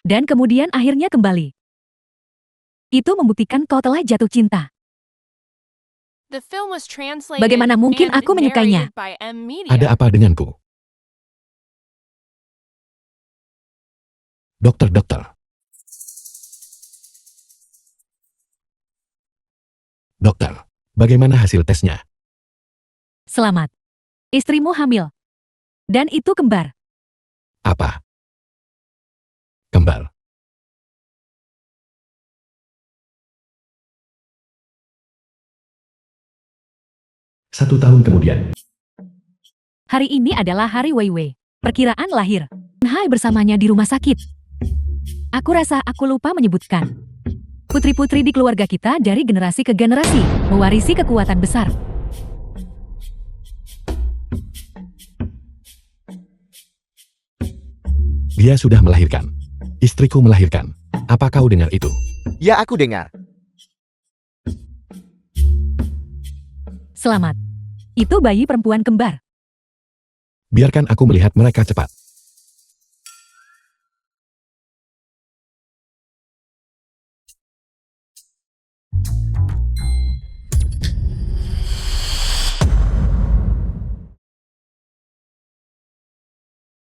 dan kemudian akhirnya kembali, itu membuktikan kau telah jatuh cinta. Bagaimana mungkin aku menyukainya? Ada apa denganku? Dokter. Dokter, bagaimana hasil tesnya? Selamat. Istrimu hamil. Dan itu kembar. Apa? Kembar. Satu tahun kemudian. Hari ini adalah hari Wei Wei. Perkiraan lahir. Hai bersamanya di rumah sakit. Aku rasa aku lupa menyebutkan. Putri-putri di keluarga kita dari generasi ke generasi mewarisi kekuatan besar. Dia sudah melahirkan. Istriku melahirkan. Apa kau dengar itu? Ya, aku dengar. Selamat. Itu bayi perempuan kembar. Biarkan aku melihat mereka cepat.